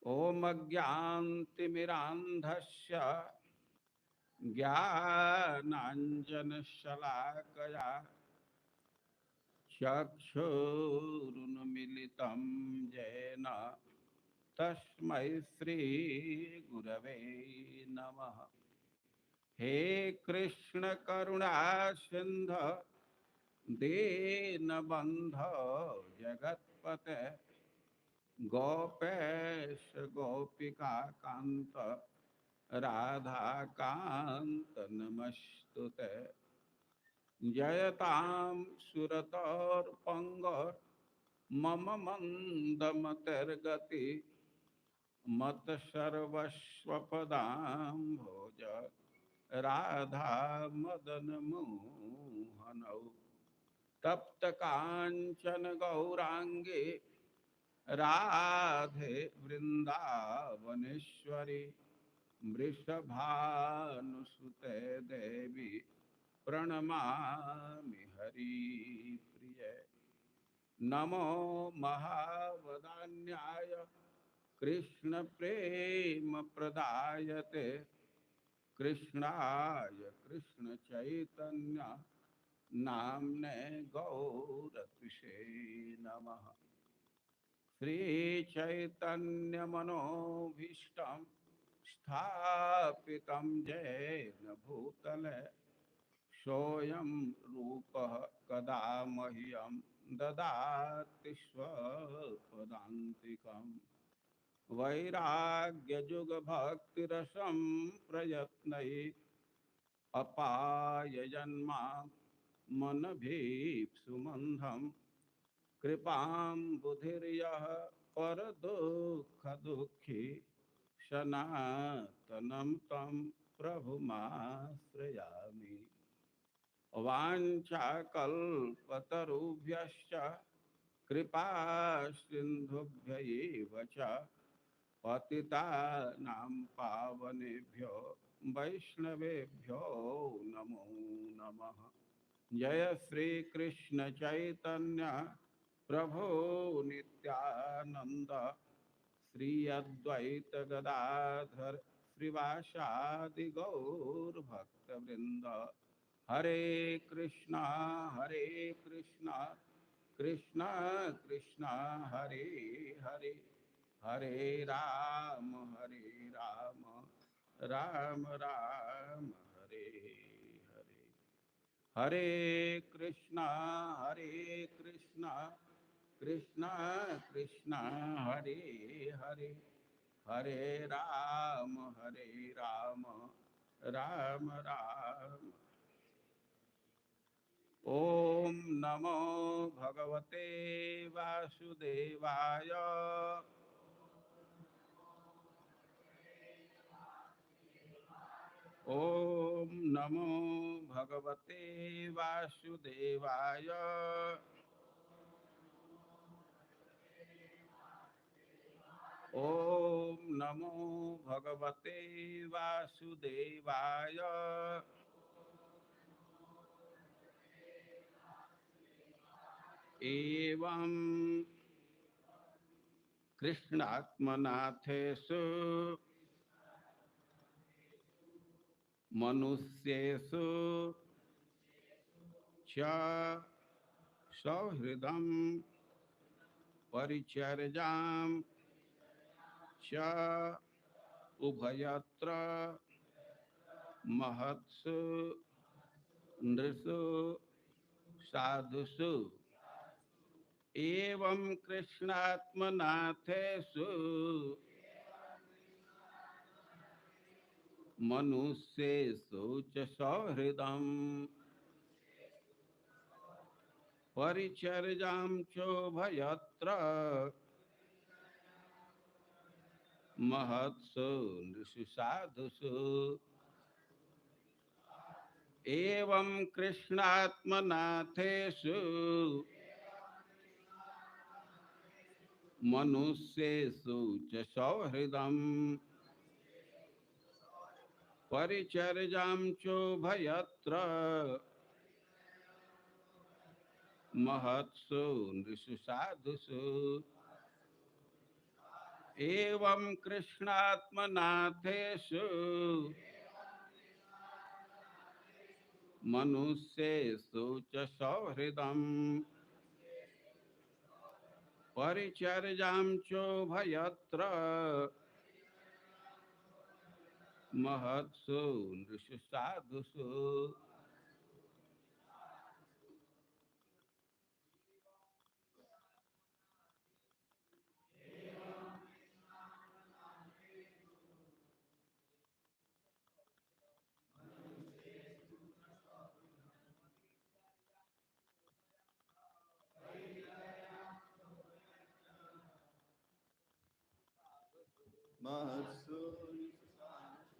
ओम अज्ञानतिमिरान्धस्य ज्ञानाञ्जनशलाकया चक्षुरुन्मीलितं येन तस्मै श्रीगुरवे नमः। हे कृष्ण करुणा सिन्धु दीनबन्धो जगत्पते गोपेश गोपिका कांत राधा कांत नमस्तुते। जयतां सुरतोर्पंग मम मंद मतिर्गति मत सर्वस्वपदाम्भोज राधा मदन मोहनौ तप्त कांचन गौरांगे राधे वृंदावनेश्वरी वृषभानुसुते देवी प्रणमामि हरिप्रिये। नमो महावदान्याय कृष्ण प्रेम प्रदायते कृष्णाय कृष्ण चैतन्य नाम्ने गौरत्विषे नमः। श्री चैतन्य मनोभीष्टं स्थापितं येन भूतले सोऽयं रूपः कदा मह्यं ददाति स्वपदान्तिकम्। वैराग्यजुगभक्तिरसं प्रयत्नै अपाय जन्मां मनभीप्सुमन्धं कृपां बुधिर्यः परदुःखदुःखी सनातनं तं प्रभुमाश्रयामि। वाञ्छाकल्पतरुभ्यश्च कृपा सिन्धुभ्य एव च पतितानां पावनेभ्यो वैष्णवेभ्यो नमो नमः। जय श्री कृष्ण चैतन्य प्रभु नित्यानंद श्री अद्वैत गदाधर श्रीवासादि गौर भक्त वृंद। हरे कृष्णा कृष्णा कृष्णा हरे हरे, हरे राम राम राम हरे हरे। हरे कृष्णा कृष्णा कृष्णा हरे हरे, हरे राम राम राम। ओम नमो भगवते वासुदेवाय। ओम नमो भगवते वासुदेवाय। ओम नमो भगवते वासुदेवाय। एवं कृष्णात्मनाथेषु मनुष्येषु च सौहृदं परिचर्यां च उभयत्र महत्सु नृषु साधुषु। एवं कृष्णात्मनाथेषु मनुष्येषु च सौहृदं परिचर्यां चोभयत्र महत्सु नृषु साधुषु। एवं कृष्णात्मनाथेषु मनुष्येषु च सौहृदं परिचर्यां चोभयत्र महत्सु नृषु साधुषु। एवं कृष्णात्मनाथेषु मनुष्येषु च सौहृदम् परिचर्यां चोभयत्र महत्सु नृषु साधुषु।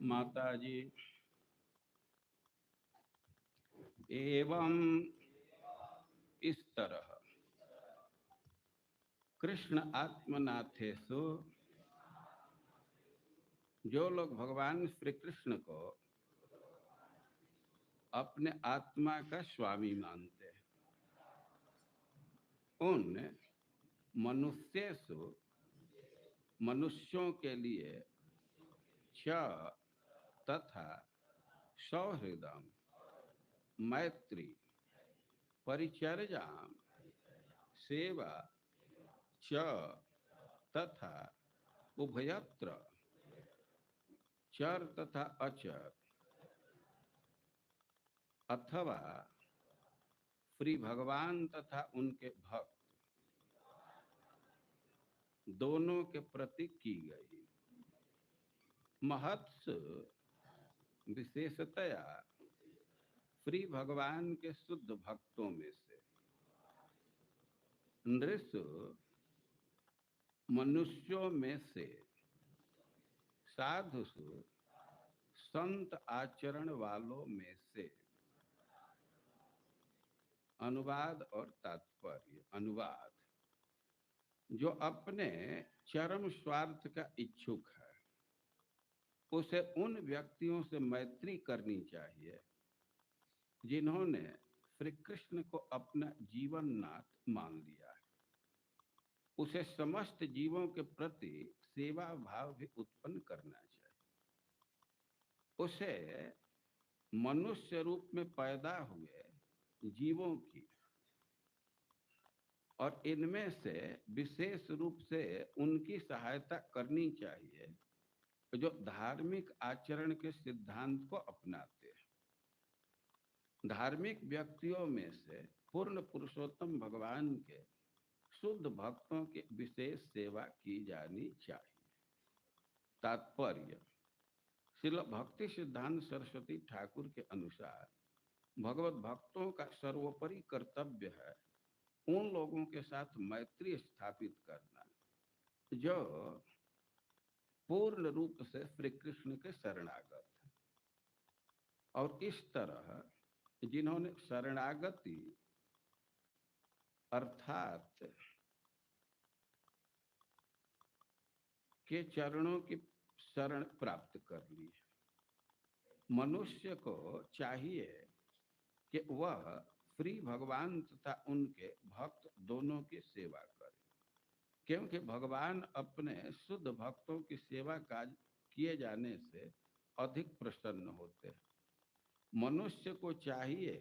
माता जी एवं इस तरह कृष्ण आत्मनाथेषु जो लोग भगवान श्री कृष्ण को अपने आत्मा का स्वामी मानते हैं, उन मनुष्येषु मनुष्यों के लिए च तथा सौहृदम मैत्री परिचर्या सेवा च तथा उभयत्र चर तथा अचर अथवा श्री भगवान तथा उनके भक्त दोनों के प्रति की गई। महत्स विशेषतया श्री भगवान के शुद्ध भक्तों में से, नृषु मनुष्यों में से, साधुषु संत आचरण वालों में से। अनुवाद और तात्पर्य। अनुवाद, जो अपने चरम स्वार्थ का इच्छुक है उसे उन व्यक्तियों से मैत्री करनी चाहिए जिन्होंने श्री कृष्ण को अपना जीवन नाथ मान लिया है। उसे समस्त जीवों के प्रति सेवा भाव भी उत्पन्न करना चाहिए। उसे मनुष्य रूप में पैदा हुए जीवों की और इनमें से विशेष रूप से उनकी सहायता करनी चाहिए जो धार्मिक आचरण के सिद्धांत को अपनाते हैं। धार्मिक व्यक्तियों में से पूर्ण पुरुषोत्तम भगवान के शुद्ध भक्तों की विशेष सेवा की जानी चाहिए। तात्पर्य, श्रील भक्ति सिद्धांत सरस्वती ठाकुर के अनुसार भगवत भक्तों का सर्वोपरि कर्तव्य है उन लोगों के साथ मैत्री स्थापित करना जो पूर्ण रूप से श्री कृष्ण के शरणागत हैं, और इस तरह जिन्होंने शरणागति अर्थात के चरणों की शरण प्राप्त कर ली है। मनुष्य को चाहिए कि वह श्री भगवान तथा उनके भक्त दोनों की सेवा करे, क्योंकि भगवान अपने शुद्ध भक्तों की सेवा काज किए जाने से अधिक प्रसन्न होते हैं। मनुष्य को चाहिए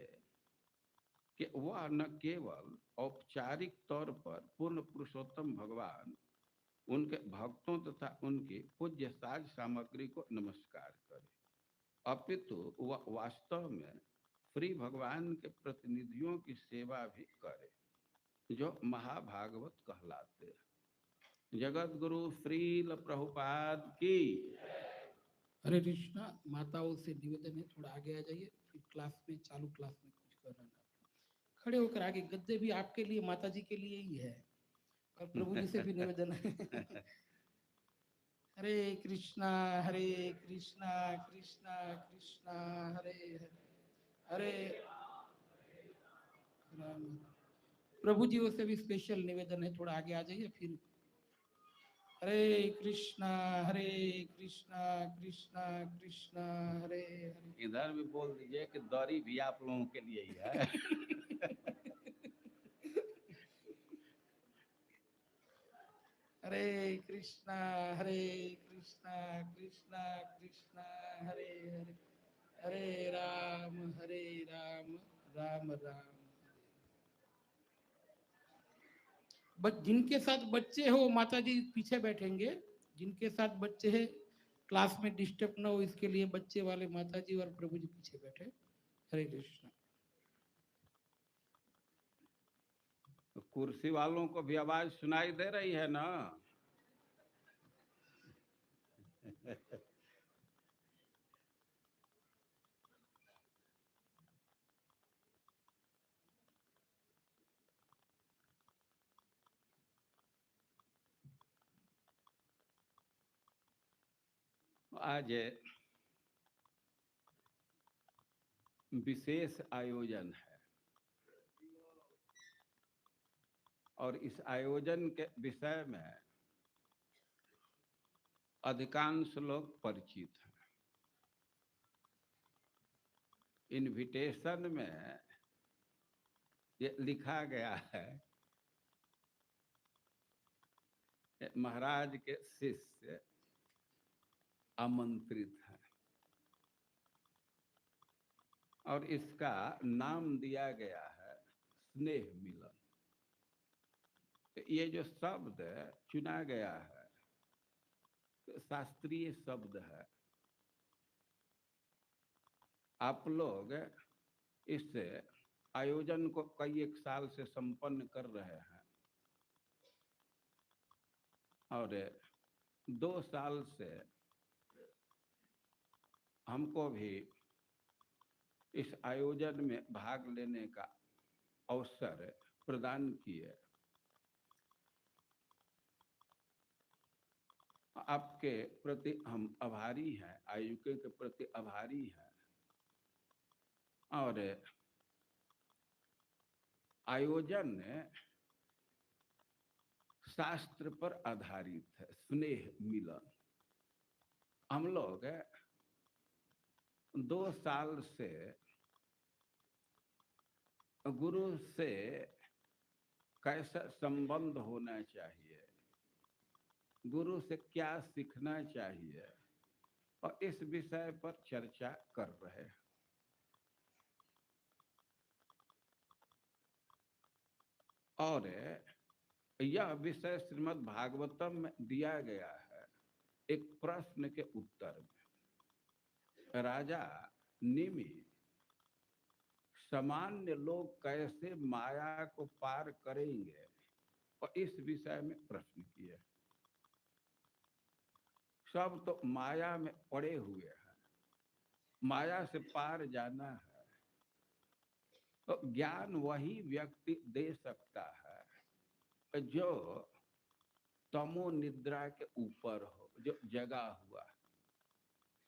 कि वह न केवल औपचारिक तौर पर पूर्ण पुरुषोत्तम भगवान, उनके भक्तों तथा उनकी पूज्य साज सामग्री को नमस्कार करे, अपितु वह वास्तव में श्री भगवान के प्रतिनिधियों की सेवा भी करे जो महाभागवत कहलाते हैं। जगत गुरु श्रील प्रभुपाद की। हरे कृष्णा। माताओं से निवेदन है थोड़ा आगे आ जाइए, फिर क्लास में चालू क्लास में कुछ कर रहा है। खड़े होकर आगे, गद्दे भी आपके लिए माता जी के लिए ही है, और प्रभु जी से भी निवेदन है। हरे कृष्णा कृष्णा कृष्णा हरे हरे, हरे राम। प्रभु जी से भी स्पेशल निवेदन है, थोड़ा आगे आ जाइए। फिर हरे कृष्णा कृष्णा कृष्णा हरे हरे। इधर भी बोल दीजिए कि दौरी भी आप लोगों के लिए ही है। हरे कृष्णा हरे कृष्णा कृष्णा कृष्णा हरे हरे हरे राम राम राम। बस जिनके साथ बच्चे हो माता जी पीछे बैठेंगे, जिनके साथ बच्चे हैं क्लास में डिस्टर्ब ना हो इसके लिए बच्चे वाले माता जी और प्रभु जी पीछे बैठे। हरे कृष्णा। कुर्सी वालों को भी आवाज सुनाई दे रही है ना? आज विशेष आयोजन है और इस आयोजन के विषय में अधिकांश लोग परिचित हैं। इनविटेशन में ये लिखा गया है महाराज के शिष्य आमंत्रित हैं और इसका नाम दिया गया है स्नेह मिलन। ये जो शब्द चुना गया है शास्त्रीय शब्द है। आप लोग इस आयोजन को कई एक साल से संपन्न कर रहे हैं और 2 साल से हमको भी इस आयोजन में भाग लेने का अवसर प्रदान किए। आपके प्रति हम आभारी हैं, आयुके के प्रति आभारी हैं और आयोजन शास्त्र पर आधारित है। स्नेह मिलन हम लोग 2 साल से गुरु से कैसा संबंध होना चाहिए, गुरु से क्या सीखना चाहिए और इस विषय पर चर्चा कर रहे हैं। और यह विषय श्रीमद् भागवतम में दिया गया है एक प्रश्न के उत्तर में। राजा निमि सामान्य लोग कैसे माया को पार करेंगे और इस विषय में प्रश्न किए। सब तो माया में पड़े हुए हैं, माया से पार जाना है तो ज्ञान वही व्यक्ति दे सकता है जो तमो निद्रा के ऊपर हो, जो जगा हुआ है।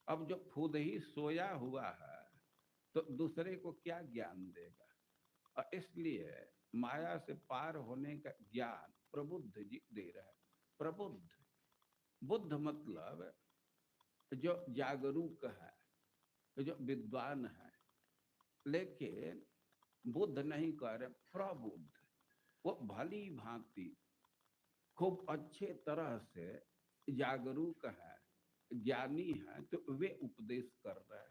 अब जो खुद ही सोया हुआ है तो दूसरे को क्या ज्ञान देगा? और इसलिए माया से पार होने का ज्ञान प्रबुद्ध जी दे रहे हैं। प्रबुद्ध, बुद्ध मतलब जो जागरूक है, जो विद्वान है, लेकिन बुद्ध नहीं कह रहे, प्रबुद्ध। वो भली भांति खूब अच्छे तरह से जागरूक है, ज्ञानी है, तो वे उपदेश कर रहे हैं।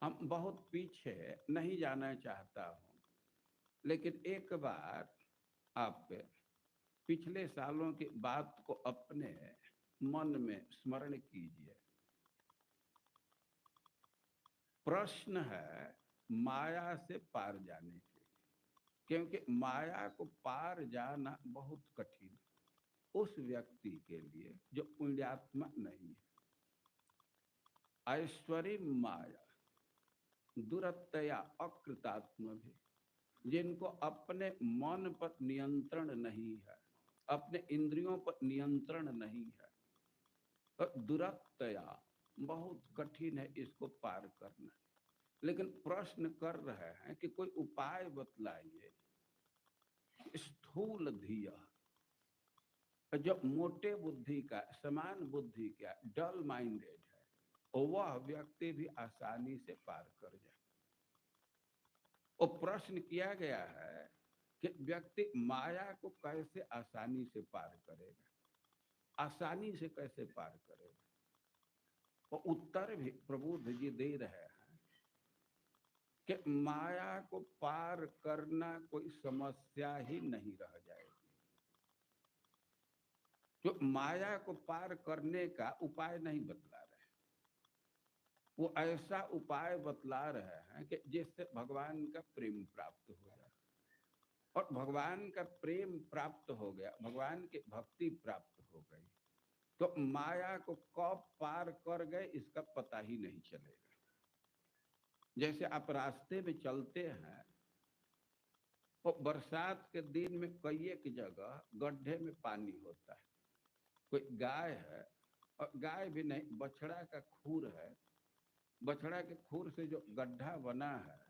हम बहुत पीछे नहीं जाना चाहता हूं, लेकिन एक बार आप पिछले सालों की बात को अपने मन में स्मरण कीजिए। प्रश्न है माया से पार जाने के लिए, क्योंकि माया को पार जाना बहुत कठिन है उस व्यक्ति के लिए जो पुण्यात्मा नहीं है। ऐश्वर्य माया दुरत्तया अकृतात्म भी, जिनको अपने मन पर नियंत्रण नहीं है, अपने इंद्रियों पर नियंत्रण नहीं है, तो दुरत्तया बहुत कठिन है इसको पार करना। लेकिन प्रश्न कर रहे हैं कि कोई उपाय बतलाइए। स्थूल धिया, जो मोटे बुद्धि का, समान बुद्धि का, डल माइंडेड है, वह व्यक्ति भी आसानी से पार कर जाए। और प्रश्न किया गया है कि व्यक्ति माया को कैसे आसानी से पार करेगा, आसानी से कैसे पार करेगा। और उत्तर भी प्रबुद्ध जी दे रहे हैं कि माया को पार करना कोई समस्या ही नहीं रह जाएगी। जो माया को पार करने का उपाय नहीं बतला रहे, वो ऐसा उपाय बतला रहे हैं कि जिससे भगवान का प्रेम प्राप्त हो जाए। और भगवान का प्रेम प्राप्त हो गया, भगवान की भक्ति प्राप्त हो गई, तो माया को कब पार कर गए इसका पता ही नहीं चलेगा। जैसे आप रास्ते में चलते हैं, तो बरसात के दिन में कई एक जगह गड्ढे में पानी होता है। कोई गाय है, और गाय भी नहीं, बछड़ा का खूर है, बछड़ा के खूर से जो गड्ढा बना है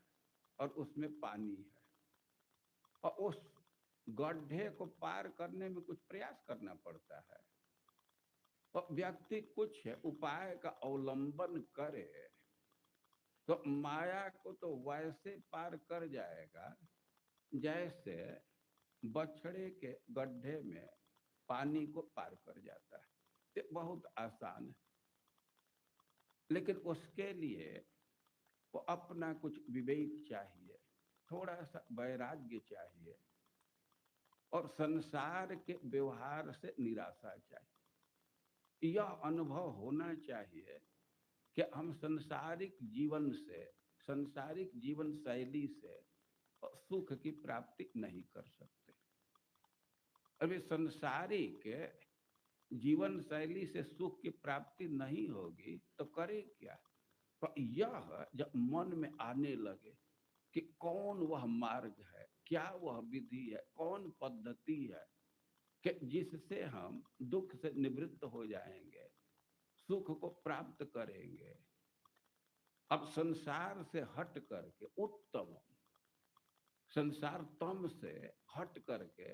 और उसमें पानी है, और उस गड्ढे को पार करने में कुछ प्रयास करना पड़ता है। और व्यक्ति कुछ उपाय का अवलंबन करे तो माया को तो वैसे पार कर जाएगा जैसे बछड़े के गड्ढे में पानी को पार कर जाता है। ये बहुत आसान है, लेकिन उसके लिए वो अपना कुछ विवेक चाहिए, थोड़ा सा वैराग्य चाहिए, और संसार के व्यवहार से निराशा चाहिए। यह अनुभव होना चाहिए कि हम सांसारिक जीवन से, सांसारिक जीवन शैली से सुख की प्राप्ति नहीं कर सकते। अभी सांसारिक जीवन शैली से सुख की प्राप्ति नहीं होगी तो करे क्या। तो यह जब मन में आने लगे कि कौन वह मार्ग है, क्या वह विधि है, कौन पद्धति है कि जिससे हम दुख से निवृत्त हो जाएंगे, सुख को प्राप्त करेंगे। अब संसार से हट करके उत्तम, संसार तम से हट करके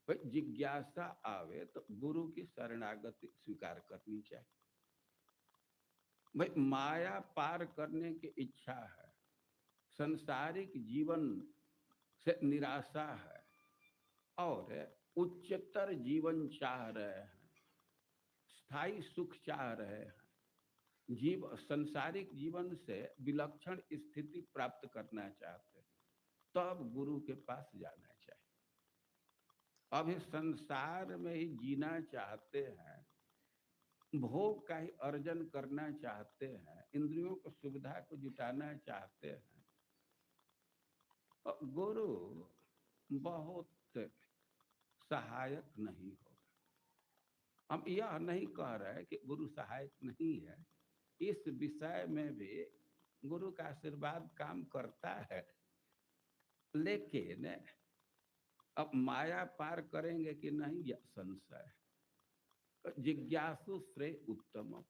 जिज्ञासा आवे तो गुरु की शरणागति स्वीकार करनी चाहिए। भाई माया पार करने की इच्छा है, संसारिक जीवन से निराशा है, और उच्चतर जीवन चाह रहे हैं, स्थायी सुख चाह रहे हैं, संसारिक जीवन से विलक्षण स्थिति प्राप्त करना चाहते हैं, तब गुरु के पास जाना चाहिए। अभी संसार में ही जीना चाहते हैं, भोग का ही अर्जन करना चाहते हैं, इंद्रियों को सुविधा को जुटाना चाहते हैं, और गुरु बहुत सहायक नहीं होगा। हम यह नहीं कह रहे कि गुरु सहायक नहीं है, इस विषय में भी गुरु का आशीर्वाद काम करता है, लेकिन अब माया पार करेंगे कि नहीं यह संशय है। जिज्ञासु श्रेय उत्तम।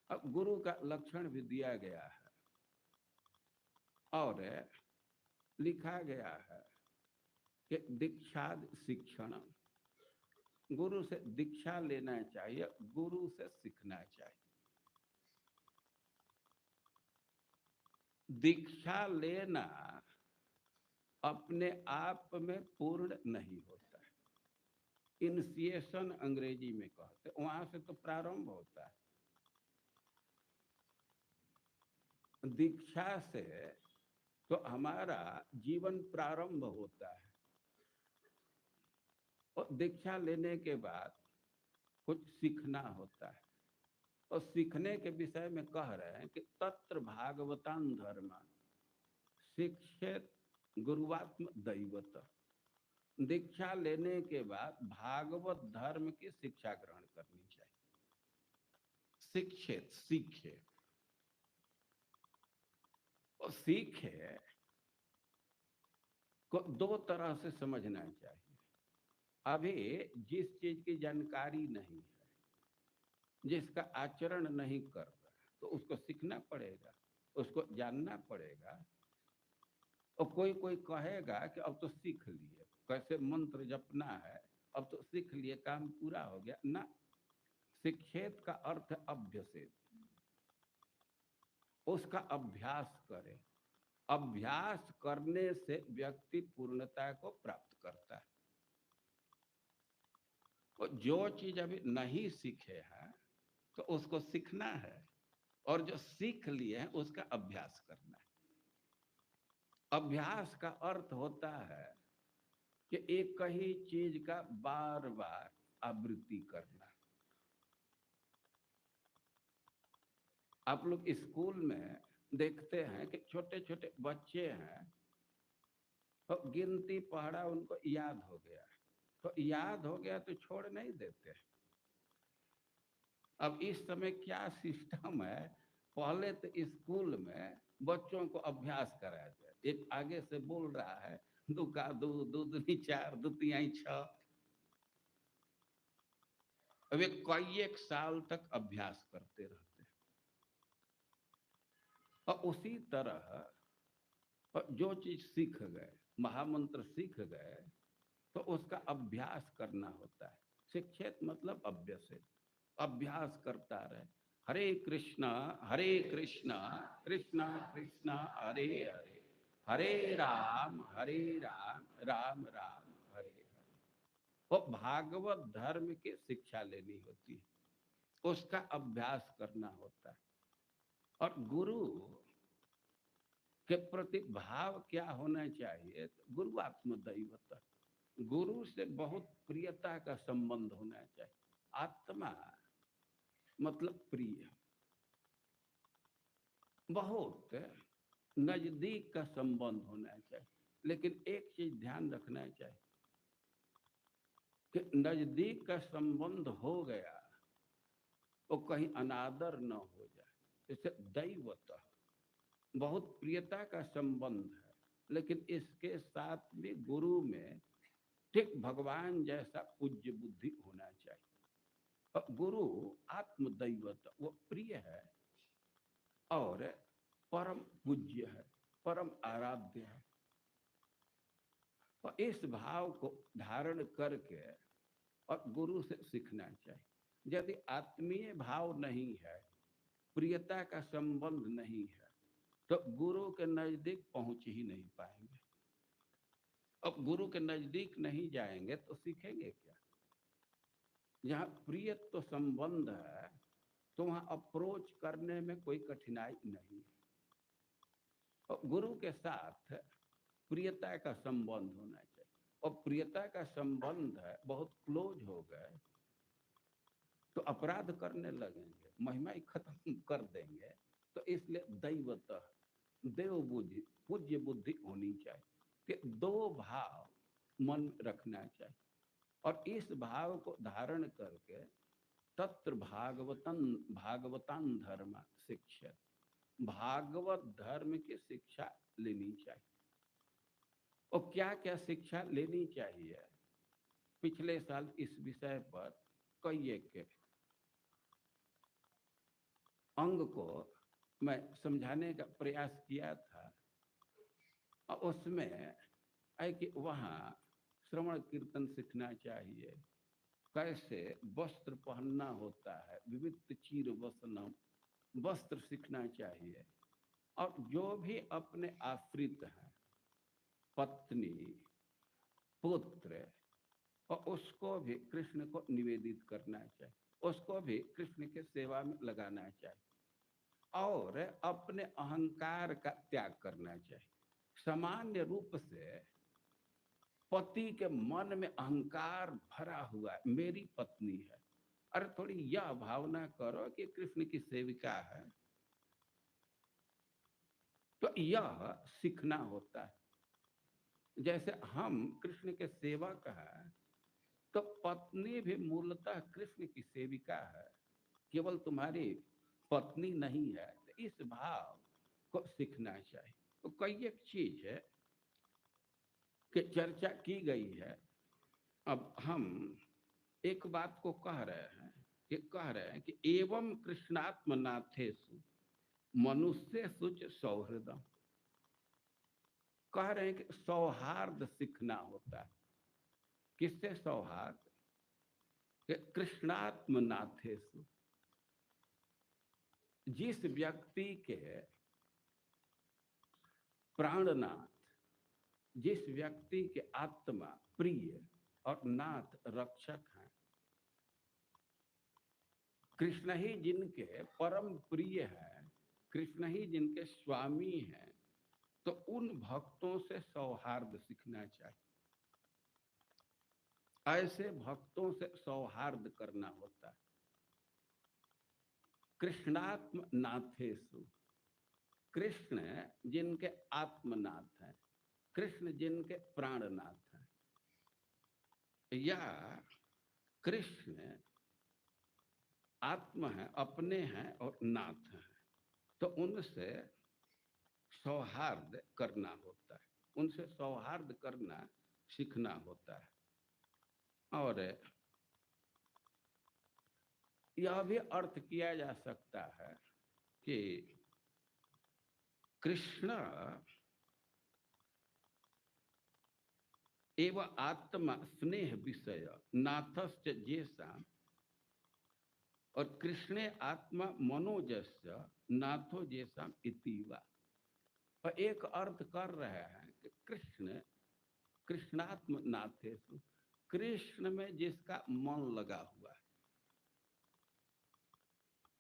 अब गुरु का लक्षण भी दिया गया है और लिखा गया है कि दीक्षाद शिक्षण, गुरु से दीक्षा लेना चाहिए, गुरु से सीखना चाहिए। दीक्षा लेना अपने आप में पूर्ण नहीं होता है। इनिशिएशन अंग्रेजी में कहते, वहां से तो प्रारंभ होता है। दीक्षा से तो हमारा जीवन प्रारंभ होता है, और दीक्षा लेने के बाद कुछ सीखना होता है। और सीखने के विषय में कह रहे हैं कि तत्र भागवतान धर्म शिक्षित गुरुवात्म दैवत। दीक्षा लेने के बाद भागवत धर्म की शिक्षा ग्रहण करनी चाहिए। शिक्षित, सीखे, और सीखे को दो तरह से समझना चाहिए। अभी जिस चीज की जानकारी नहीं है, जिसका आचरण नहीं कर रहा, तो उसको सीखना पड़ेगा, उसको जानना पड़ेगा। और कोई कोई कहेगा कि अब तो सीख लिए, कैसे मंत्र जपना है, अब तो सीख लिए, काम पूरा हो गया ना। शिक्षित का अर्थ अभ्यसित, उसका अभ्यास करे। अभ्यास करने से व्यक्ति पूर्णता को प्राप्त करता है। तो जो चीज अभी नहीं सीखे हैं तो उसको सीखना है, और जो सीख लिए हैं उसका अभ्यास करना है। अभ्यास का अर्थ होता है कि एक ही चीज का बार बार आवृत्ति करना। आप लोग स्कूल में देखते हैं कि छोटे छोटे बच्चे हैं, तो गिनती पढ़ा उनको याद हो गया, तो याद हो गया तो छोड़ नहीं देते। अब इस समय क्या सिस्टम है, पहले तो स्कूल में बच्चों को अभ्यास कराया जाए, एक आगे से बोल रहा है 2 का 2, 2 दूनी 4, 2 तिहाई 6। अब ये कई एक साल तक अभ्यास करते रहते हैं। और उसी तरह जो चीज सीख गए, महामंत्र सीख गए, तो उसका अभ्यास करना होता है। शिक्षित मतलब अभ्यसित, अभ्यास करता रहे। हरे कृष्णा कृष्णा कृष्णा हरे हरे, हरे राम राम राम हरे हरे। वो भागवत धर्म की शिक्षा लेनी होती है, उसका अभ्यास करना होता है। और गुरु के प्रति भाव क्या होना चाहिए, तो गुरु आत्मदैवत, गुरु से बहुत प्रियता का संबंध होना चाहिए। आत्मा मतलब प्रिय, बहुत नजदीक का संबंध होना चाहिए। लेकिन एक चीज ध्यान रखना चाहिए कि नजदीक का संबंध हो गया तो कहीं अनादर न हो जाए। जैसे दैवत बहुत प्रियता का संबंध है, लेकिन इसके साथ भी गुरु में ठीक भगवान जैसा पूज्य बुद्धि होना चाहिए। और गुरु आत्मदैवत, वो प्रिय है और परम पूज्य है, परम आराध्य है। और इस भाव को धारण करके और गुरु से सीखना चाहिए। यदि आत्मीय भाव नहीं है, प्रियता का संबंध नहीं है, तो गुरु के नजदीक पहुंच ही नहीं पाएंगे। अब गुरु के नजदीक नहीं जाएंगे तो सीखेंगे क्या? जहां प्रियत्व तो संबंध है, तो वहां अप्रोच करने में कोई कठिनाई नहीं है। और गुरु के साथ प्रियता का संबंध होना चाहिए। और प्रियता का संबंध है, बहुत क्लोज हो गए तो अपराध करने लगेंगे, महिमा ही खत्म कर देंगे। तो इसलिए दैवत, देव बुद्धि, पूज्य बुद्धि होनी चाहिए कि दो भाव मन में रखना चाहिए। और इस भाव को धारण करके तत्र भागवतान धर्म शिक्षा, भागवत धर्म की शिक्षा लेनी चाहिए। और क्या क्या शिक्षा लेनी चाहिए, पिछले साल इस विषय पर कई एक अंग को मैं समझाने का प्रयास किया था। और उसमें है कि वहाँ श्रवण कीर्तन सीखना चाहिए, कैसे वस्त्र पहनना होता है, विविध चीर वसनम, वस्त्र सीखना चाहिए। और जो भी अपने आश्रित हैं, पत्नी, पुत्र, और उसको भी कृष्ण को निवेदित करना चाहिए, उसको भी कृष्ण के सेवा में लगाना चाहिए। और अपने अहंकार का त्याग करना चाहिए। सामान्य रूप से पति के मन में अहंकार भरा हुआ है, मेरी पत्नी है। अरे थोड़ी यह भावना करो कि कृष्ण की सेविका है। तो यह सीखना होता है। जैसे हम कृष्ण के सेवक हैं, तो पत्नी भी मूलतः कृष्ण की सेविका है, केवल तुम्हारी पत्नी नहीं है। तो इस भाव को सीखना चाहिए। तो कई एक चीज है कि चर्चा की गई है। अब हम एक बात को कह रहे हैं कि एवं कृष्णात्मनाथेषु मनुष्य सुच सौहृदम, कह रहे हैं कि सौहार्द सीखना होता है। किससे सौहार्द? कृष्णात्मनाथेषु, जिस व्यक्ति के प्राणनाथ, जिस व्यक्ति के आत्मा प्रिय और नाथ रक्षक हैं, कृष्ण ही जिनके परम प्रिय हैं, कृष्ण ही जिनके स्वामी हैं, तो उन भक्तों से सौहार्द सीखना चाहिए। ऐसे भक्तों से सौहार्द करना होता है। कृष्णात्म नाथेषु, कृष्ण जिनके आत्मनाथ हैं, कृष्ण जिनके प्राणनाथ हैं, या कृष्ण आत्मा है, अपने हैं और नाथ हैं, तो उनसे सौहार्द करना होता है, उनसे सौहार्द करना सीखना होता है। और यह भी अर्थ किया जा सकता है कि कृष्ण एवं आत्मा स्नेह विषय नाथस्य जेसा, और कृष्णे आत्मा मनोजस्य नाथो जेसा इतिवा। और एक अर्थ कर रहे हैं कि कृष्ण कृष्णात्म नाथेषु, कृष्ण में जिसका मन लगा हुआ है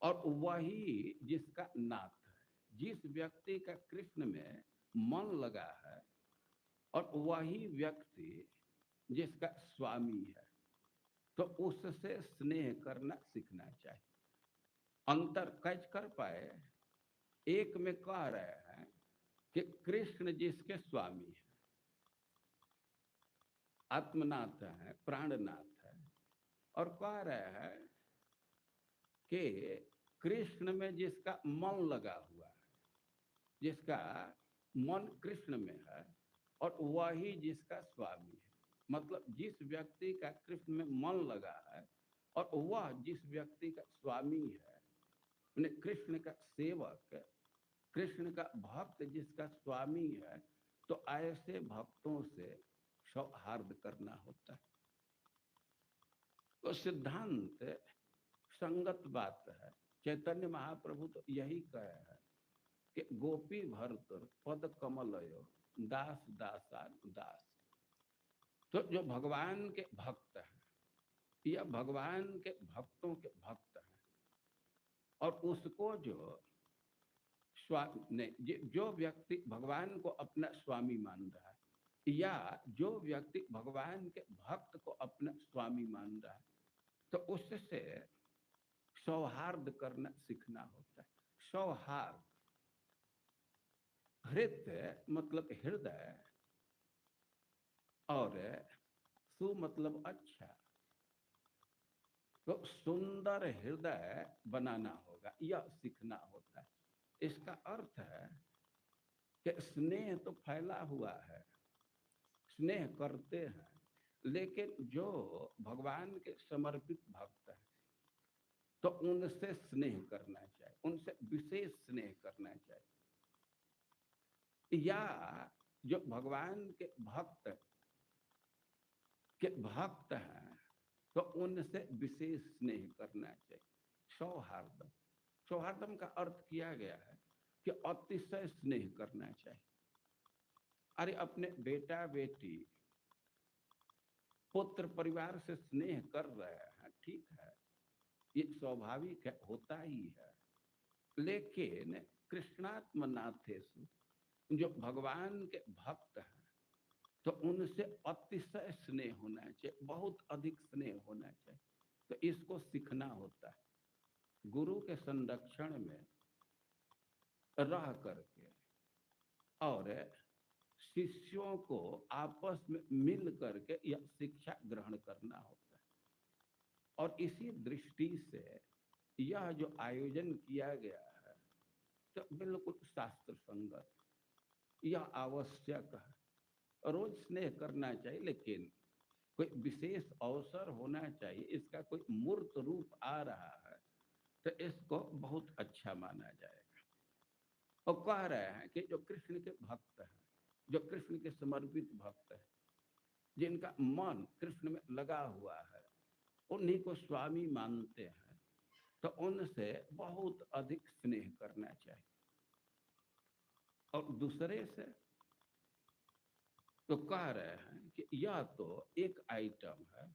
और वही जिसका नाथ है। जिस व्यक्ति का कृष्ण में मन लगा है और वही व्यक्ति जिसका स्वामी है, तो उससे स्नेह करना सीखना चाहिए। अंतर कैच कर पाए, एक में कह रहे हैं कि कृष्ण जिसके स्वामी है, आत्मनाथ है, प्राणनाथ है, और कह रहे हैं कि कृष्ण में जिसका मन लगा हुआ है, जिसका मन कृष्ण में है और वही जिसका स्वामी है। मतलब जिस व्यक्ति का कृष्ण में मन लगा है और वह जिस व्यक्ति का स्वामी है, कृष्ण का सेवक, कृष्ण का भक्त जिसका स्वामी है, तो ऐसे भक्तों से सौहार्द करना होता है। तो सिद्धांत संगत बात है। चैतन्य महाप्रभु तो यही कहे हैं कि गोपी भर्तुर पद कमलयो दास दासान दास। तो जो भगवान के भक्त हैं या भगवान के भक्तों के भक्त हैं, और उसको जो व्यक्ति भगवान को अपना स्वामी मान रहा है, या जो व्यक्ति भगवान के भक्त को अपना स्वामी मान रहा है, तो उससे सौहार्द करना सीखना होता है। सौहार्द, हृदय मतलब हृदय, और सु मतलब अच्छा, तो सुंदर हृदय बनाना होगा, यह सीखना होता है। इसका अर्थ है कि स्नेह तो फैला हुआ है, स्नेह करते हैं, लेकिन जो भगवान के समर्पित भक्त हैं, तो उनसे स्नेह करना चाहिए, उनसे विशेष स्नेह करना चाहिए। या जो भगवान के भक्त हैं, तो उनसे विशेष स्नेह करना चाहिए। सौहार्दम, सौहार्दम का अर्थ किया गया है कि अतिशय स्नेह करना चाहिए। अरे अपने बेटा बेटी पुत्र परिवार से स्नेह कर रहे हैं, ठीक है, ये स्वाभाविक है, होता ही है। लेकिन कृष्णात्मनाथेषु, जो भगवान के भक्त हैं, तो उनसे अतिशय स्नेह होना चाहिए, बहुत अधिक स्नेह होना चाहिए। तो इसको सीखना होता है। गुरु के संरक्षण में रह करके और शिष्यों को आपस में मिल करके यह शिक्षा ग्रहण करना होता है। और इसी दृष्टि से यह जो आयोजन किया गया है, तो बिल्कुल शास्त्र संगत, यह आवश्यक है। रोज स्नेह करना चाहिए, लेकिन कोई विशेष अवसर होना चाहिए, इसका कोई मूर्त रूप आ रहा है, तो इसको बहुत अच्छा माना जाएगा। और कह रहे हैं कि जो कृष्ण के भक्त हैं, जो कृष्ण के समर्पित भक्त हैं, जिनका मन कृष्ण में लगा हुआ है, उन्हीं को स्वामी मानते हैं, तो उनसे बहुत अधिक स्नेह करना चाहिए। और दूसरे से तो कह रहे हैं कि यह तो एक आइटम है,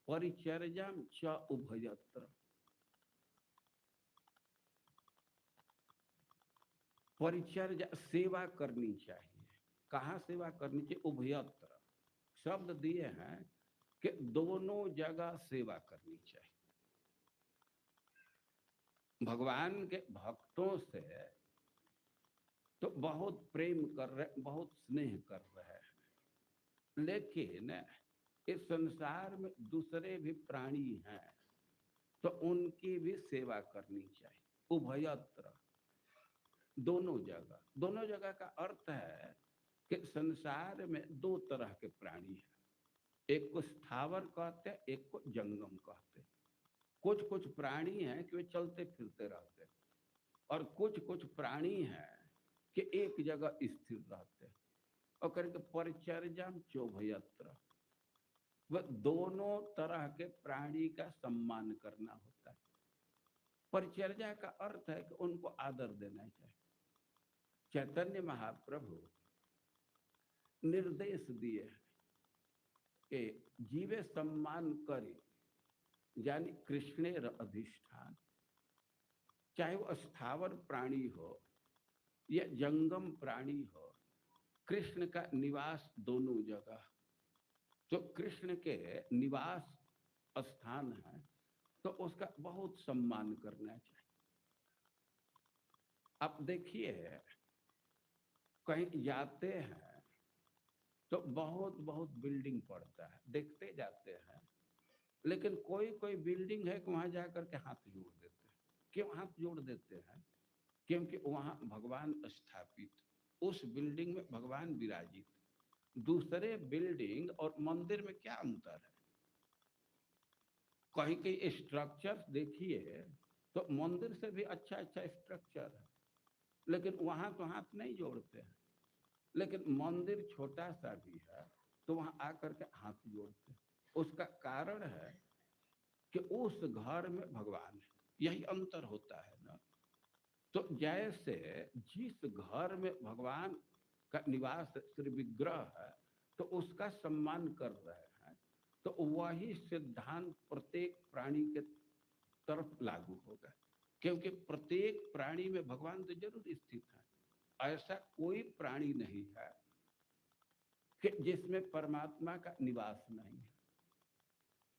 परिचर्या च उभयत्र। परिचर्या सेवा करनी चाहिए। कहाँ सेवा करनी चाहिए? उभयत्र शब्द दिए हैं कि दोनों जगह सेवा करनी चाहिए। भगवान के भक्तों से तो बहुत प्रेम कर रहे, बहुत स्नेह कर रहे हैं, लेकिन इस संसार में दूसरे भी प्राणी हैं, तो उनकी भी सेवा करनी चाहिए। उभयत्र दोनों जगह। दोनों जगह का अर्थ है कि संसार में दो तरह के प्राणी हैं, एक को स्थावर कहते हैं, एक को जंगम कहते हैं। कुछ कुछ प्राणी हैं कि वे चलते फिरते रहते हैं, और कुछ कुछ प्राणी हैं कि एक जगह स्थिर रहते हैं। और करके परिचर्या चोभयत्र, वह दोनों तरह के प्राणी का सम्मान करना होता है। परिचर्या का अर्थ है कि उनको आदर देना चाहिए। चैतन्य महाप्रभु निर्देश दिए हैं कि जीवे सम्मान करे, यानी कृष्णेर अधिष्ठान। चाहे वो स्थावर प्राणी हो या जंगम प्राणी हो, कृष्ण का निवास दोनों जगह। जो कृष्ण के निवास स्थान है तो उसका बहुत सम्मान करना चाहिए। अब देखिए, कहीं जाते हैं तो बहुत बहुत बिल्डिंग पड़ता है, देखते जाते हैं, लेकिन कोई कोई बिल्डिंग है कि वहां जाकर के हाथ जोड़ देते हैं। क्यों हाथ जोड़ देते हैं? क्योंकि वहां भगवान स्थापित, उस बिल्डिंग में भगवान विराजित। दूसरे बिल्डिंग और मंदिर में क्या अंतर है? कहीं कहीं स्ट्रक्चर देखिए तो मंदिर से भी अच्छा अच्छा स्ट्रक्चर है, लेकिन वहां तो हाथ नहीं जोड़ते हैं। लेकिन मंदिर छोटा सा भी है तो वहां आकर के हाथ जोड़ते हैं। उसका कारण है कि उस घर में भगवान है, यही अंतर होता है ना। तो जैसे जिस घर में भगवान का निवास श्री विग्रह है तो उसका सम्मान कर रहे हैं, तो वही सिद्धांत प्रत्येक प्राणी के तरफ लागू होगा, क्योंकि प्रत्येक प्राणी में भगवान तो जरूर स्थित है। ऐसा कोई प्राणी नहीं है कि जिसमें परमात्मा का निवास नहीं है।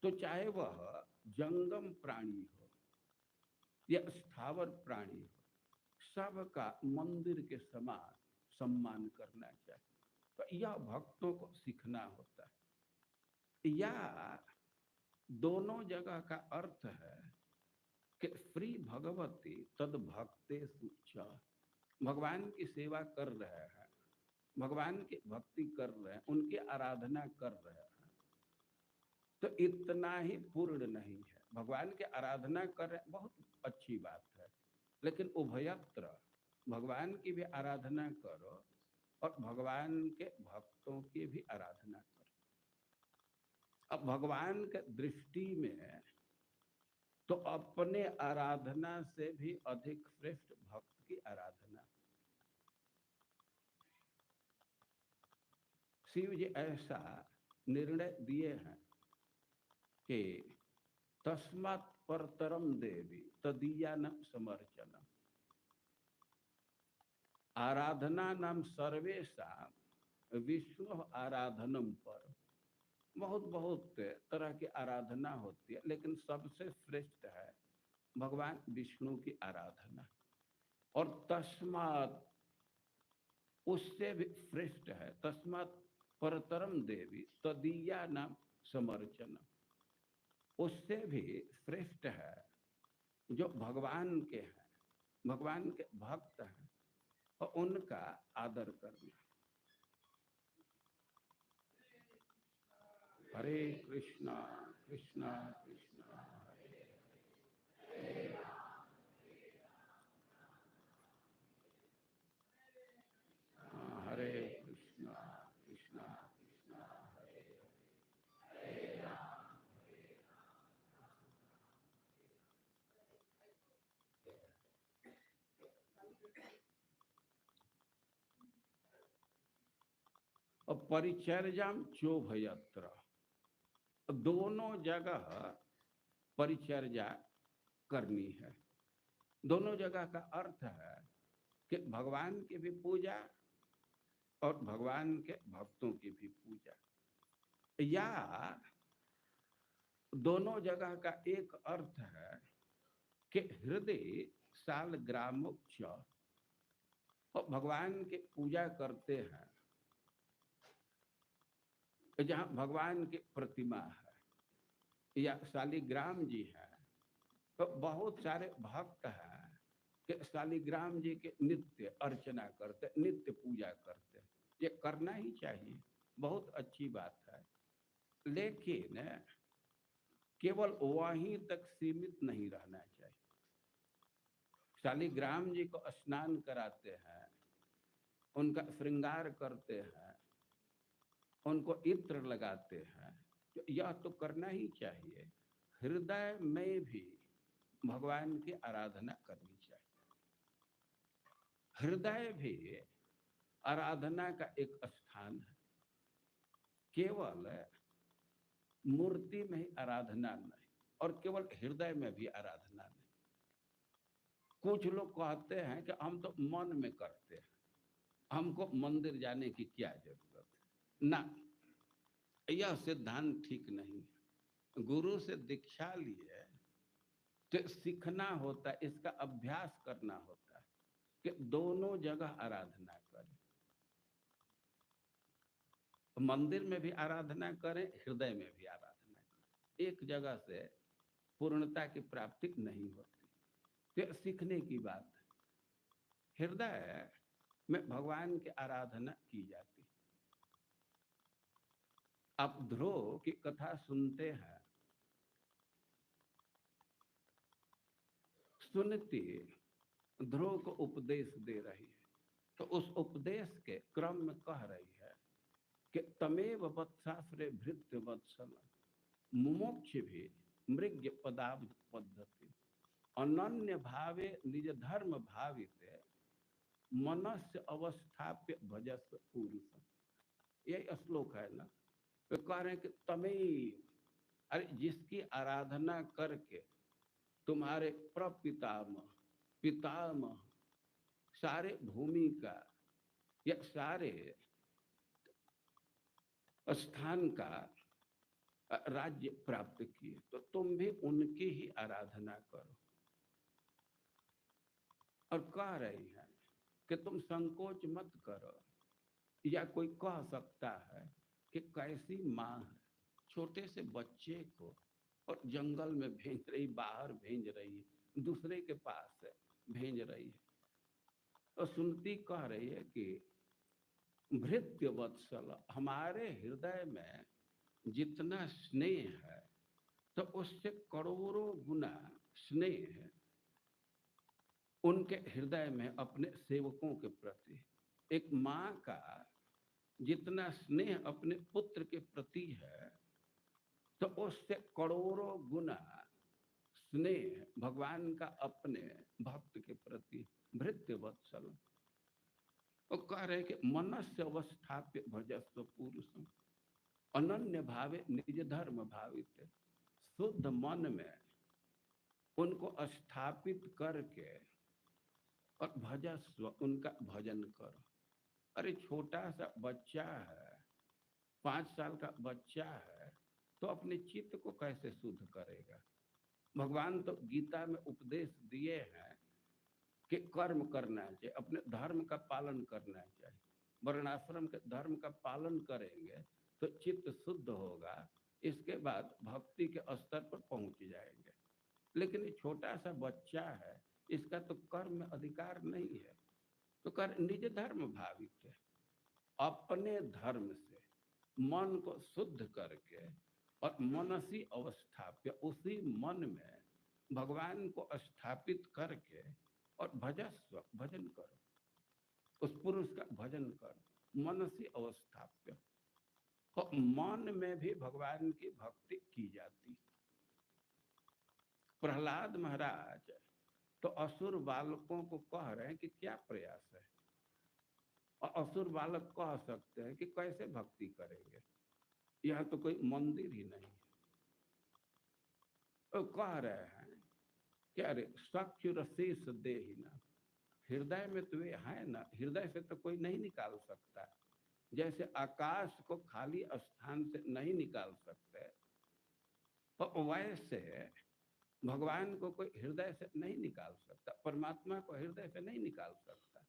तो चाहे वह जंगम प्राणी हो या स्थावर प्राणी हो, सबका मंदिर के समान सम्मान करना चाहिए। तो यह भक्तों को सीखना होता है। या दोनों जगह का अर्थ है कि श्री भगवती तद भक्तेषु च, भगवान की सेवा कर रहे हैं, भगवान की भक्ति कर रहे हैं, उनकी आराधना कर रहे हैं, तो इतना ही पूर्ण नहीं है। भगवान की आराधना कर रहे हैं, बहुत अच्छी बात है, लेकिन उभयत्र भगवान की भी आराधना करो और भगवान के भक्तों की भी आराधना करो। अब भगवान के दृष्टि में तो अपने आराधना से भी अधिक श्रेष्ठ भक्त की आराधना। शिव जी ऐसा निर्णय दिए हैं कि तस्मात् परतरम देवी तदीया न समर्चनम, आराधना नाम सर्वेशा विष्णु आराधनम पर। बहुत बहुत तरह की आराधना होती है, लेकिन सबसे श्रेष्ठ है भगवान विष्णु की आराधना। और तस्मात्, उससे भी श्रेष्ठ है, तस्मात् परतरम देवी तदीया नाम समर्चनम, उससे भी श्रेष्ठ है जो भगवान के हैं, भगवान के भक्त हैं, और उनका आदर करना। हरे कृष्णा कृष्णा कृष्णा हरे हरे, हरे कृष्णा कृष्णा कृष्णा हरे हरे, और परिचर्याम चोभयत्र, दोनों जगह परिचर्या करनी है। दोनों जगह का अर्थ है कि भगवान की भी पूजा और भगवान के भक्तों की भी पूजा, या दोनों जगह का एक अर्थ है कि हृदय सालग्रामोक्ष, और भगवान की पूजा करते हैं जहां भगवान की प्रतिमा है या शालिग्राम जी है, तो बहुत सारे भक्त हैं कि शालिग्राम जी के नित्य अर्चना करते, नित्य पूजा करते। ये करना ही चाहिए, बहुत अच्छी बात है, लेकिन केवल वहीं तक सीमित नहीं रहना चाहिए। शालिग्राम जी को स्नान कराते हैं, उनका श्रृंगार करते हैं, उनको इत्र लगाते हैं, तो यह तो करना ही चाहिए। हृदय में भी भगवान की आराधना करनी चाहिए। हृदय भी आराधना का एक स्थान है, केवल मूर्ति में ही आराधना नहीं, और केवल हृदय में भी आराधना नहीं। कुछ लोग कहते हैं कि हम तो मन में करते हैं, हमको मंदिर जाने की क्या जरूरत है। ना, यह सिद्धांत ठीक नहीं है। गुरु से दीक्षा लिए तो सीखना होता है, इसका अभ्यास करना होता है कि दोनों जगह आराधना करें। मंदिर में भी आराधना करें, हृदय में भी आराधना करें। एक जगह से पूर्णता की प्राप्ति नहीं होती, तो सीखने की बात है। हृदय में भगवान की आराधना की जाती। आप ध्रुव की कथा सुनते हैं, सुनती ध्रुव को उपदेश दे रही है, तो उस उपदेश के क्रम में कह रही है कि तमेव वत्साश्रय भृत्य वत्सल मुमुक्ष भी मृग पदाब्ज पद्धति अनन्य भावे निज धर्म भावित मनस्य अवस्थाप्य भजस्व पुरुषम। यही श्लोक है ना। वे कह रहे हैं कि तमेव, अरे जिसकी आराधना करके तुम्हारे प्रपितामह पितामह सारे भूमि का या सारे स्थान का राज्य प्राप्त किए, तो तुम भी उनकी ही आराधना करो। और कह रही है कि तुम संकोच मत करो। या कोई कह सकता है कि कैसी माँ है, छोटे से बच्चे को और जंगल में भेज रही, बाहर भेज रही है, दूसरे के पास भेज रही है। और सुनती कह रही है कि भृत्य वत्सल, हमारे हृदय में जितना स्नेह है तो उससे करोड़ों गुना स्नेह उनके हृदय में अपने सेवकों के प्रति। एक माँ का जितना स्नेह अपने पुत्र के प्रति है, तो उससे करोड़ों गुना स्नेह भगवान का अपने भक्त के प्रति। भृत्य वत्सल, वो कह रहे कि मनस्य अवस्थाप्य भजस्व पुरुषम अनन्य भावे निज धर्म भावित, शुद्ध मन में उनको स्थापित करके और भजस्व, उनका भजन करो। अरे छोटा सा बच्चा है, 5 साल का बच्चा है, तो अपने चित्त को कैसे शुद्ध करेगा? भगवान तो गीता में उपदेश दिए हैं कि कर्म करना चाहिए, अपने धर्म का पालन करना चाहिए। वर्णाश्रम के धर्म का पालन करेंगे तो चित्त शुद्ध होगा, इसके बाद भक्ति के स्तर पर पहुंच जाएंगे। लेकिन ये छोटा सा बच्चा है, इसका तो कर्म में अधिकार नहीं है, तो कर निज धर्म भावित है। अपने धर्म से मन को शुद्ध करके और मनसी अवस्थाप्य, उसी मन में भगवान को स्थापित करके और भजस्व, भजन करो, उस पुरुष का भजन करो। मनसी अवस्थाप्य, तो मन में भी भगवान की भक्ति की जाती। प्रहलाद महाराज तो असुर बालकों को कह रहे हैं कि क्या प्रयास है, और असुर बालक कह सकते हैं कि कैसे भक्ति करेंगे, यह तो कोई मंदिर ही नहीं है। तो कह रहे हैं कि अरे चक्षुर शेष देहिना, हृदय में तो वे है ना, हृदय से तो कोई नहीं निकाल सकता। जैसे आकाश को खाली स्थान से नहीं निकाल सकते, तो वैसे भगवान को कोई हृदय से नहीं निकाल सकता, परमात्मा को हृदय से नहीं निकाल सकता।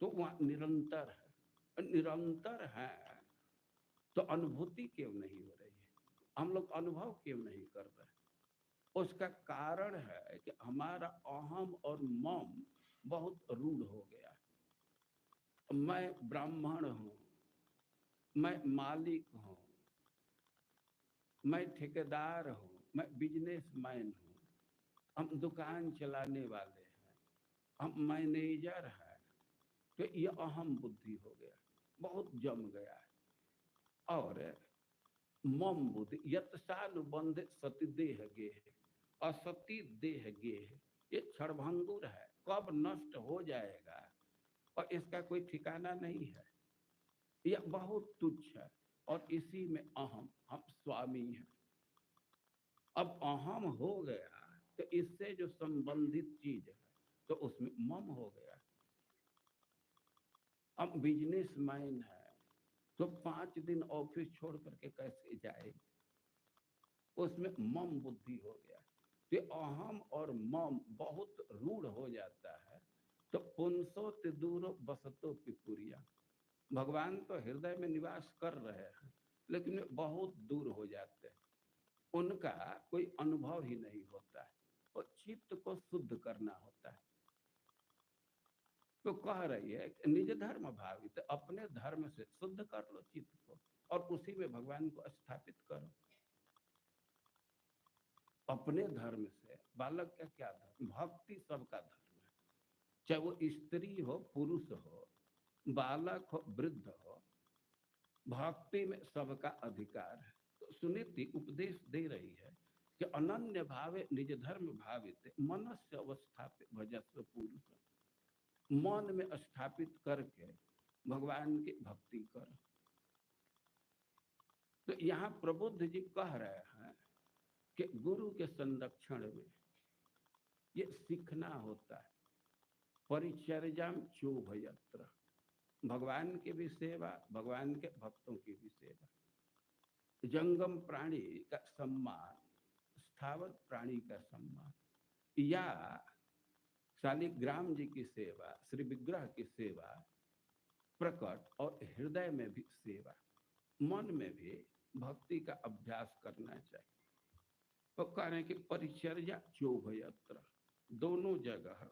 तो वह निरंतर है, निरंतर है, तो अनुभूति क्यों नहीं हो रही है, हम लोग अनुभव क्यों नहीं कर रहे? उसका कारण है कि हमारा अहम और मम बहुत रूढ़ हो गया। मैं ब्राह्मण हूं, मैं मालिक हूं, मैं ठेकेदार हूं, मैं बिजनेसमैन हूं, हम दुकान चलाने वाले हैं, हम मैनेजर हैं। तो ये अहम बुद्धि हो गया, बहुत जम गया है। और मम बुद्धि यत्सानुबंध सती देह गेह, असती देह गेह, ये क्षणभंगुर है, कब नष्ट हो जाएगा और इसका कोई ठिकाना नहीं है। यह बहुत तुच्छ है और इसी में अहम, हम स्वामी हैं। अब अहम हो गया तो इससे जो संबंधित चीज है तो उसमें मम हो गया। अब बिजनेसमैन है तो 5 दिन ऑफिस छोड़ करके कैसे जाए, उसमें मम बुद्धि हो गया। तो अहम और मम बहुत रूढ़ हो जाता है तो पुंसो तिदूरो बसतो पिपुरिया, भगवान तो हृदय में निवास कर रहे हैं लेकिन वे बहुत दूर हो जाते हैं, उनका कोई अनुभव ही नहीं होता है। और चित्त को शुद्ध करना होता है। तो कह रही है कि निज धर्म भावित, अपने धर्म से शुद्ध कर लो चित्त को और उसी में भगवान को स्थापित करो। अपने धर्म से, बालक का क्या धर्म, भक्ति सबका धर्म है, चाहे वो स्त्री हो पुरुष हो, बालक हो वृद्ध हो, भक्ति में सबका अधिकार है। तो सुनीति उपदेश दे रही है कि अनन्य भावे निज धर्म भावित, मनस्य अवस्थापित भजस्व पुरुष, मन में स्थापित करके भगवान की भक्ति करो। तो यहाँ प्रबुद्ध जी कह रहे हैं कि गुरु के संरक्षण में ये सीखना होता है। परिचर्याम चोभयत्र, भगवान की भी सेवा, भगवान के भक्तों की भी सेवा। जंगम प्राणी का सम्मान, स्थावर प्राणी का सम्मान, या शालिग्राम जी की सेवा, श्री विग्रह की सेवा, प्रकट और हृदय में भी सेवा, मन में भी भक्ति का अभ्यास करना चाहिए। तो कह रहे हैं कि परिचर्या चोभयत्र, दोनों जगह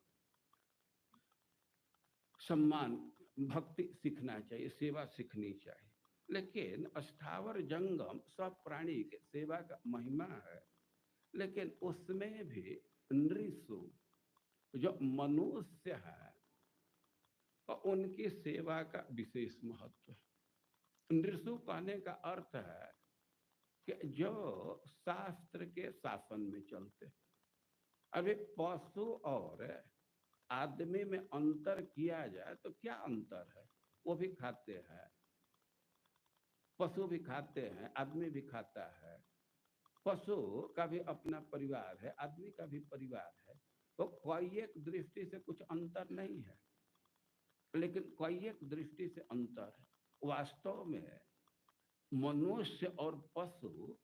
सम्मान, भक्ति सीखना चाहिए, सेवा सीखनी चाहिए। लेकिन स्थावर जंगम सब प्राणी के सेवा का महिमा है, लेकिन उसमें भी नृषु जो मनुष्य है और उनकी सेवा का विशेष महत्व है। नृषु कहने का अर्थ है कि जो शास्त्र के शासन में चलते। अभी पशु और आदमी में अंतर किया जाए तो क्या अंतर है? वो भी खाते हैं, पशु भी खाते हैं, आदमी भी खाता है। पशु का भी अपना परिवार है, आदमी का भी परिवार है। तो कोई एक दृष्टि से कुछ अंतर नहीं है, लेकिन कोई एक दृष्टि से अंतर है। वास्तव में मनुष्य और पशु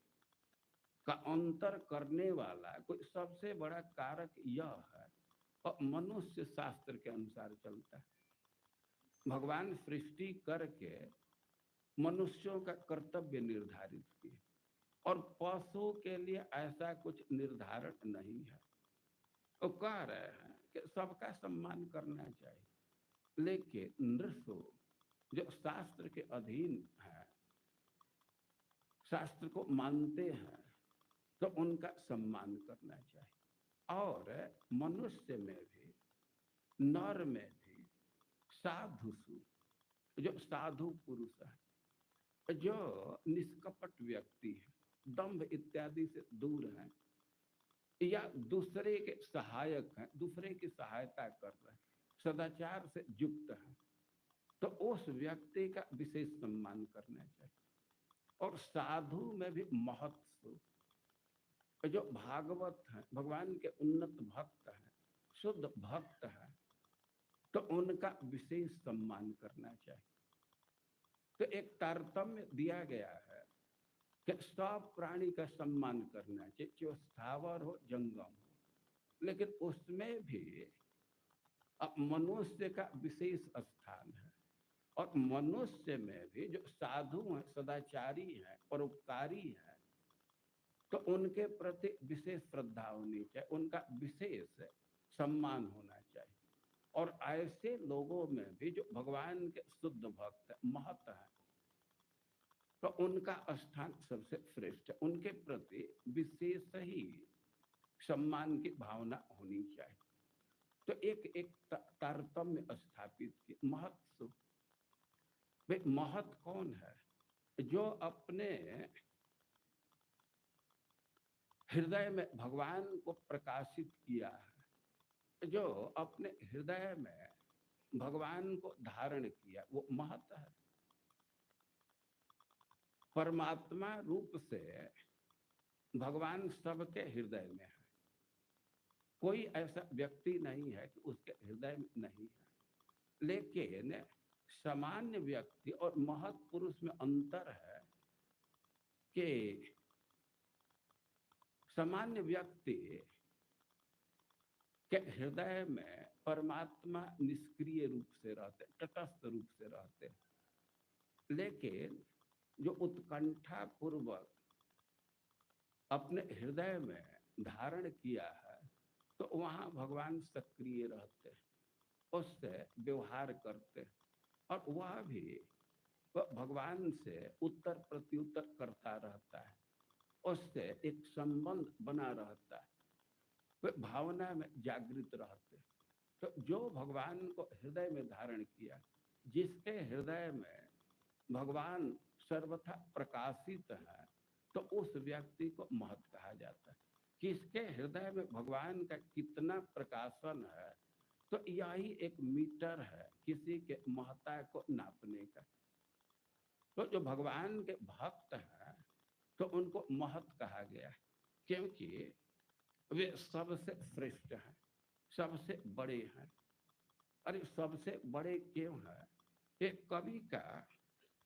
का अंतर करने वाला कोई सबसे बड़ा कारक यह है, और मनुष्य शास्त्र के अनुसार चलता है। भगवान सृष्टि करके मनुष्यों का कर्तव्य निर्धारित किए और पशु के लिए ऐसा कुछ निर्धारण नहीं है। तो कह रहे हैं कि सबका सम्मान करना चाहिए, लेकिन नृषु जो शास्त्र के अधीन है, शास्त्र को मानते हैं, तो उनका सम्मान करना चाहिए। और मनुष्य में भी, नर में भी साधुसु, जो साधु पुरुष है, जो निष्कपट व्यक्ति है, दंभ इत्यादि से दूर है, या दूसरे के सहायक हैं, दूसरे की सहायता कर रहे हैं, सदाचार से युक्त है, तो उस व्यक्ति का विशेष सम्मान करना चाहिए। और साधु में भी महत्व, जो भागवत है, भगवान के उन्नत भक्त है, शुद्ध भक्त है, तो उनका विशेष सम्मान करना चाहिए। तो एक तारतम्य दिया गया है कि सब प्राणी का सम्मान करना चाहिए, जो स्थावर हो जंगम हो, लेकिन उसमें भी अब मनुष्य का विशेष स्थान है। और मनुष्य में भी जो साधु हैं, सदाचारी हैं, परोपकारी हैं, तो उनके प्रति विशेष श्रद्धा होनी चाहिए, उनका विशेष सम्मान होना चाहिए। और ऐसे लोगों में भी जो भगवान के शुद्ध भक्त है, महत है, तो उनका स्थान सबसे श्रेष्ठ है, उनके प्रति विशेष ही सम्मान की भावना होनी चाहिए। तो एक तारतम्य स्थापित की। महत्व, वे महत कौन है? जो अपने हृदय में भगवान को प्रकाशित किया है, जो अपने हृदय में भगवान को धारण किया, वो महत है। परमात्मा रूप से भगवान सबके हृदय में है, कोई ऐसा व्यक्ति नहीं है कि उसके हृदय में नहीं है। लेकिन सामान्य व्यक्ति और महत पुरुष में अंतर है कि सामान्य व्यक्ति के हृदय में परमात्मा निष्क्रिय रूप से रहते, तटस्थ रूप से रहते, लेकिन जो उत्कंठा पूर्वक अपने हृदय में धारण किया है, तो वहां भगवान सक्रिय रहते, उससे व्यवहार करते, और वह भी भगवान से उत्तर प्रत्युत्तर करता रहता है, उससे एक संबंध बना रहता है, वे भावना में जागृत रहते। तो जो भगवान को हृदय में धारण किया, जिसके हृदय में भगवान सर्वथा प्रकाशित है, तो उस व्यक्ति को महत कहा जाता है। किसके हृदय में भगवान का कितना प्रकाशन है, तो यही एक मीटर है किसी के महत्ता को नापने का। तो जो भगवान के भक्त हैं, तो उनको महत कहा गया, क्योंकि वे सबसे श्रेष्ठ हैं, सबसे बड़े हैं। अरे सबसे बड़े क्यों है? एक कवि का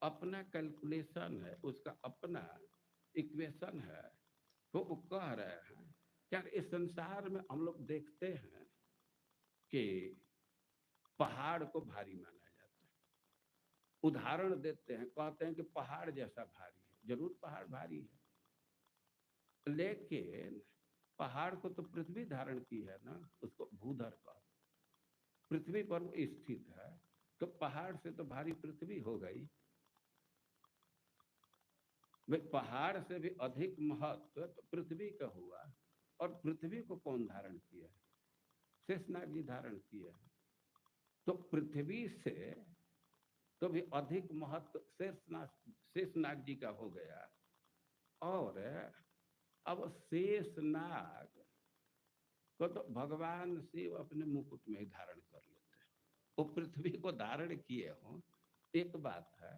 अपना कैलकुलेशन है, उसका अपना इक्वेशन है, तो वो कह रहे हैं क्या इस संसार में हम लोग देखते हैं कि पहाड़ को भारी माना जाता है, उदाहरण देते हैं, कहते हैं कि पहाड़ जैसा भारी है। जरूर पहाड़ भारी है, लेकिन पहाड़ को तो पृथ्वी धारण की है ना, उसको भूधर कहते, पृथ्वी पर वो स्थित है, तो पहाड़ से तो भारी पृथ्वी हो गई। वे पहाड़ से भी अधिक महत्व तो पृथ्वी का हुआ, और पृथ्वी को कौन धारण किया? शेषनाग जी धारण किया। तो पृथ्वी से तो भी अधिक महत्व शेषनाग जी का हो गया। और अब शेषनाग को तो भगवान शिव अपने मुकुट में ही धारण कर लेते हैं। वो पृथ्वी को धारण किए हों एक बात है,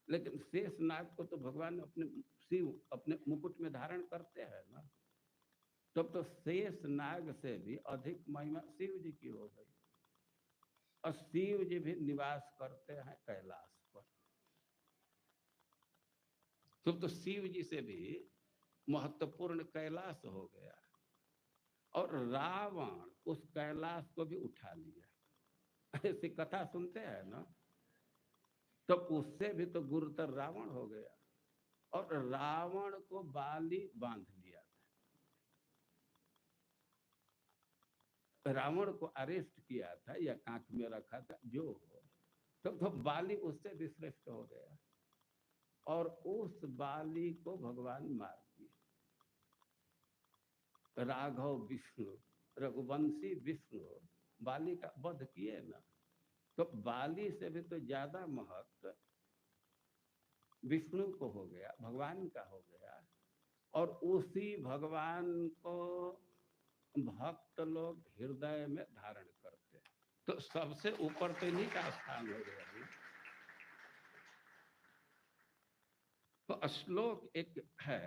लेकिन शेषनाग को तो भगवान अपने शिव अपने मुकुट में धारण करते हैं ना, तब तो शेषनाग से भी अधिक महिमा शिव जी की हो गई। और शिव जी भी निवास करते हैं कैलाश पर, तब तो शिव जी से भी महत्वपूर्ण कैलाश हो गया। और रावण उस कैलाश को भी उठा लिया, ऐसी कथा सुनते हैं ना, तो उससे भी तो गुरुतर रावण हो गया। और रावण को बाली बांध लिया था, रावण को अरेस्ट किया था या कांख में रखा था, जो हो, तो बाली उससे भी श्रेष्ठ हो गया। और उस बाली को भगवान मार दिए। राघव विष्णु, रघुवंशी विष्णु बाली का वध किए ना, तो बाली से भी तो ज्यादा महत्व विष्णु को हो गया, भगवान का हो गया। और उसी भगवान को भक्त लोग हृदय में धारण करते, तो सबसे ऊपर तो इन्हीं का स्थान हो गया। तो श्लोक एक है,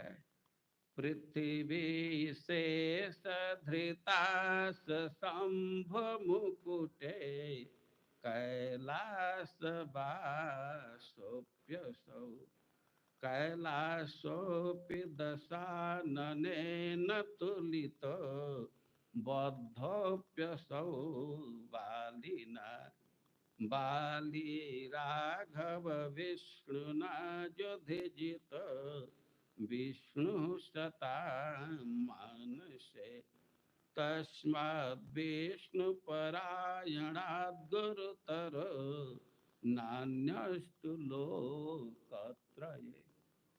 पृथ्वी शेष धृता शंभ मुकुटे कैलास वासोप्यसौ कैलासोऽपि दशाननेन तुलितो बद्धोऽप्यसौ बालिना बाली राघव विष्णुना युधिजित विष्णु सता मानसे तस्माद् विष्णु परायणाद् गुरुतर नान्यस्तु लोकत्रये।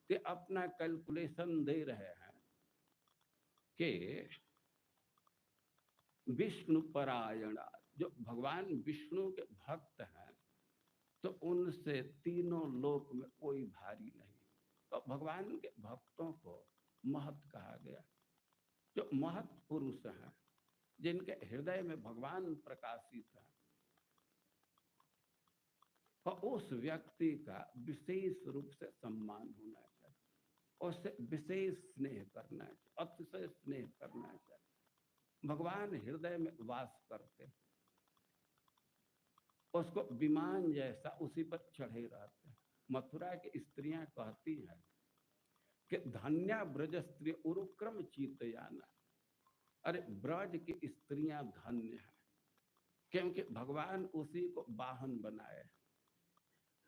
ते अपना कैलकुलेशन दे रहे हैं कि विष्णु परायणा, जो भगवान विष्णु के भक्त हैं तो उनसे तीनों लोक में कोई भारी नहीं। तो भगवान के भक्तों को महत कहा गया। जो महत पुरुष हैं, जिनके हृदय में भगवान प्रकाशित है, और उस व्यक्ति का विशेष रूप से सम्मान होना चाहिए, उससे विशेष स्नेह करना चाहिए, अतिशय स्नेह करना चाहिए। भगवान हृदय में वास करते, उसको विमान जैसा उसी पर चढ़े रहते हैं। मथुरा की स्त्रियां कहती हैं कि धन्या ब्रज स्त्री उरुक्रम चीतयाना। अरे ब्रज की स्त्रियां धन्य हैं, क्योंकि भगवान उसी को वाहन बनाए,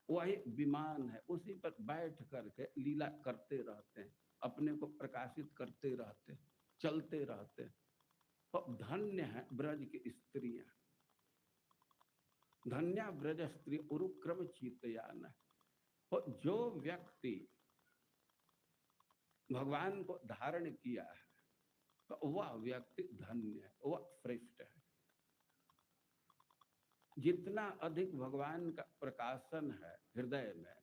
वही विमान है, उसी पर बैठ करके लीला करते रहते हैं, अपने को प्रकाशित करते रहते हैं, चलते रहते हैं। तो धन्य है ब्रज की स्त्रियां, धन्या ब्रज स्त्री उरुक्रम चीतयाना। तो जो व्यक्ति भगवान को धारण किया है तो वह व्यक्ति धन्य है, वह श्रेष्ठ है। जितना अधिक भगवान का प्रकाशन है हृदय में,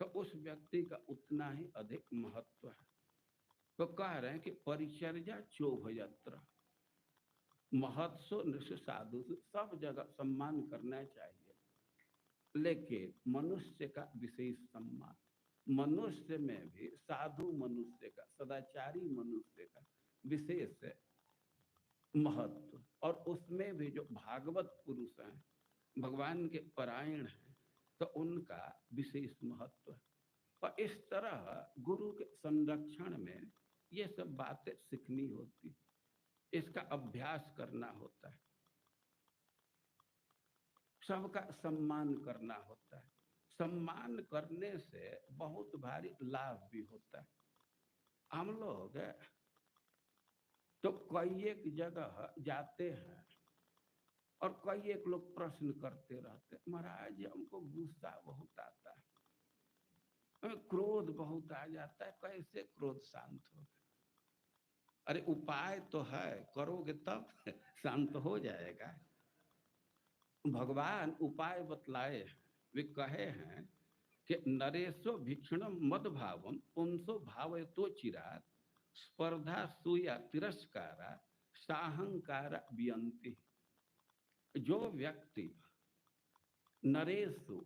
तो उस व्यक्ति का उतना ही अधिक महत्व है। तो कह रहे हैं कि परिचर्या चोभयत्र महत्सो नृष साधु, सब जगह सम्मान करना चाहिए, लेकिन मनुष्य का विशेष सम्मान, मनुष्य में भी साधु मनुष्य का, सदाचारी मनुष्य का विशेष महत्व, और उसमें भी जो भागवत पुरुष हैं, भगवान के परायण हैं, तो उनका विशेष महत्व है। और इस तरह गुरु के संरक्षण में ये सब बातें सीखनी होती, इसका अभ्यास करना होता है, सबका सम्मान करना होता है। सम्मान करने से बहुत भारी लाभ भी होता है। हम लोग तो कई एक जगह जाते हैं और कई एक लोग प्रश्न करते रहते, महाराज हमको गुस्सा बहुत आता है, हमें क्रोध बहुत आ जाता है, कैसे क्रोध शांत हो? अरे उपाय तो है, करोगे तब शांत हो जाएगा। भगवान उपाय बतलाए, वे कहे हैं कि नरेशो भीक्षणम मद भावम पुंसो भावयतो चिरात स्पर्धा सूया तिरस्कारा साहंकारा वियंति। जो व्यक्ति नरेशु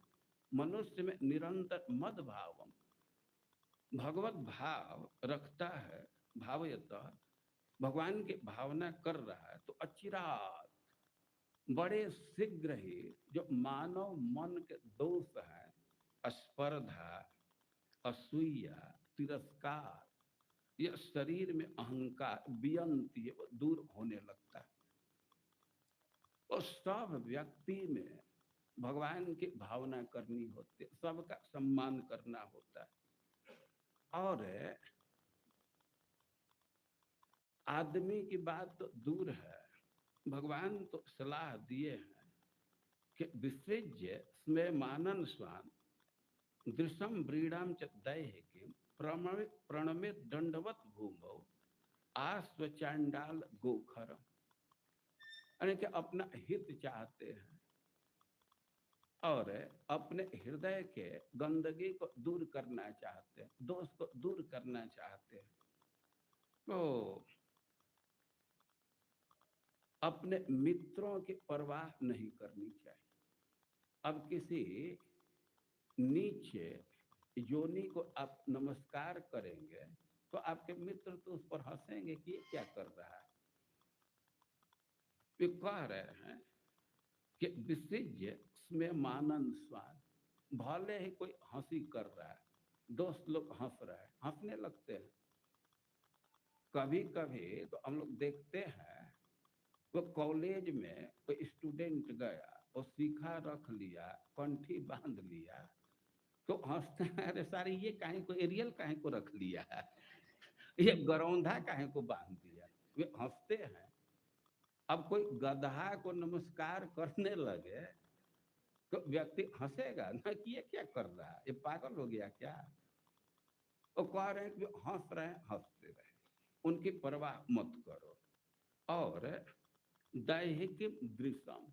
मनुष्य में निरंतर मद भावम भगवत भाव रखता है, भावयत भगवान की भावना कर रहा है, तो अचिरात बड़े शीघ्र ही जो मानव मन के दोष है, स्पर्धा, असूया, तिरस्कार, यह शरीर में अहंकार वियंती है, वो दूर होने लगता है। और सब व्यक्ति में भगवान की भावना करनी होती है, सबका सम्मान करना होता है। और आदमी की बात तो दूर है, भगवान तो सलाह दिए हैं कि विसृज्य स्मेमानन स्वान दृशम व्रीडाम च दैहिकीम प्रणमित दंडवत भूमौ आस्वचांडाल गोखर। यानी कि अपना हित चाहते हैं और अपने हृदय के गंदगी को दूर करना चाहते हैं, दोष को दूर करना चाहते हैं, तो अपने मित्रों की परवाह नहीं करनी चाहिए। अब किसी नीचे योनि को आप नमस्कार करेंगे तो आपके मित्र तो उस पर हंसेंगे कि ये क्या कर रहा है। वे कह रहे हैं कि विसृज्य स्मे मानन स्वान, भले ही कोई हंसी कर रहा है, दोस्त लोग हंस रहे हैं, हंसने लगते हैं। कभी कभी तो हम लोग देखते हैं वो कॉलेज में कोई स्टूडेंट गया और सीखा रख लिया, कंठी बांध लिया, तो हंसते हैं, अरे सारे ये काहे को एरियल काहे को रख लिया है, ये गरौंधा काहे को बांध दिया, वे हंसते हैं। अब कोई गधा को नमस्कार करने लगे तो व्यक्ति हंसेगा ना कि ये क्या कर रहा है, ये पागल हो गया क्या। वो कह रहे हैं कि हंस रहे हैं, हंसते रहे, उनकी परवाह मत करो। और दैहिक दृश्यम,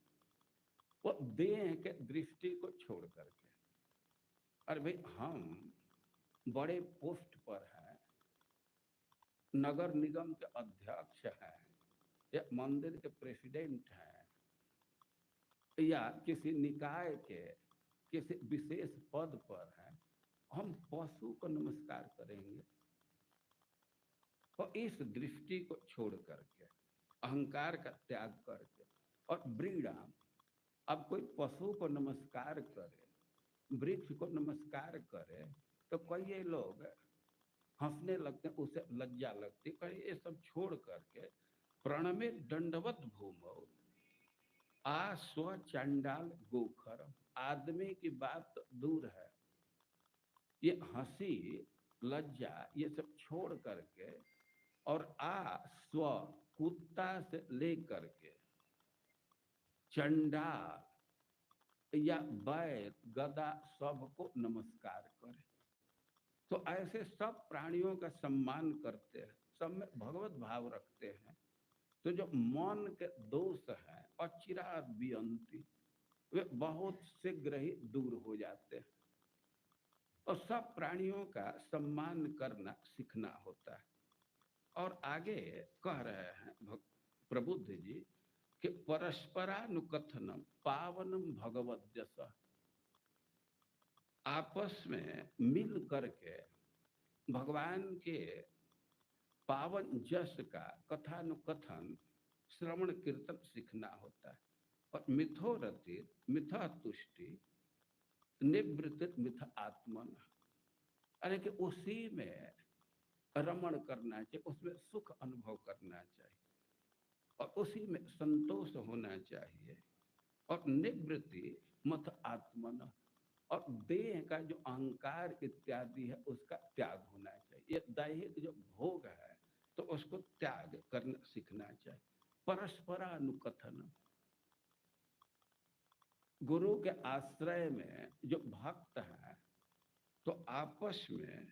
वो देह के दृष्टि को छोड़ करके, अरे भाई हम बड़े पोस्ट पर हैं, नगर निगम के अध्यक्ष हैं या मंदिर के प्रेसिडेंट हैं या किसी निकाय के किसी विशेष पद पर हैं, हम पशु को नमस्कार करेंगे। और इस दृष्टि को छोड़ करके, अहंकार का त्याग करके, और ब्रीडाम, अब कोई पशु को नमस्कार करे, वृक्ष को नमस्कार करे तो कई लोग हंसने लगते हैं, उसे लज्जा लगती है। ये सब छोड़ करके प्रणमे दंडवत भूमौ आ स्व चंडाल गोखर, आदमी की बात तो दूर है, ये हंसी लज्जा ये सब छोड़ करके और आ स्व कुत्ता से लेकर के चंडाल या बैल गधा सबको नमस्कार करे। तो ऐसे सब प्राणियों का सम्मान करते हैं, सब में भगवत भाव रखते हैं, तो जो मन के दोष है अचिराद वियंती, वे बहुत शीघ्र ही दूर हो जाते हैं। और सब प्राणियों का सम्मान करना सीखना होता है। और आगे कह रहे हैं प्रबुद्ध जी कि परस्परानुकथनम पावनम भगवत जस, आपस में मिल करके भगवान के पावन जस का कथानुकथन श्रवण कीर्तन सीखना होता है। और मिथोरतिर मिथा तुष्टि निवृत्ति मिथ आत्मन, अरे कि उसी में रमण करना चाहिए, उसमें सुख अनुभव करना चाहिए और उसी में संतोष होना चाहिए। और निवृत्ति मत आत्मन, और देह का जो अहंकार इत्यादि है उसका त्याग होना चाहिए। ये दैहिक जो भोग है तो उसको त्याग करना सीखना चाहिए। परस्परानुकथन, गुरु के आश्रय में जो भक्त है तो आपस में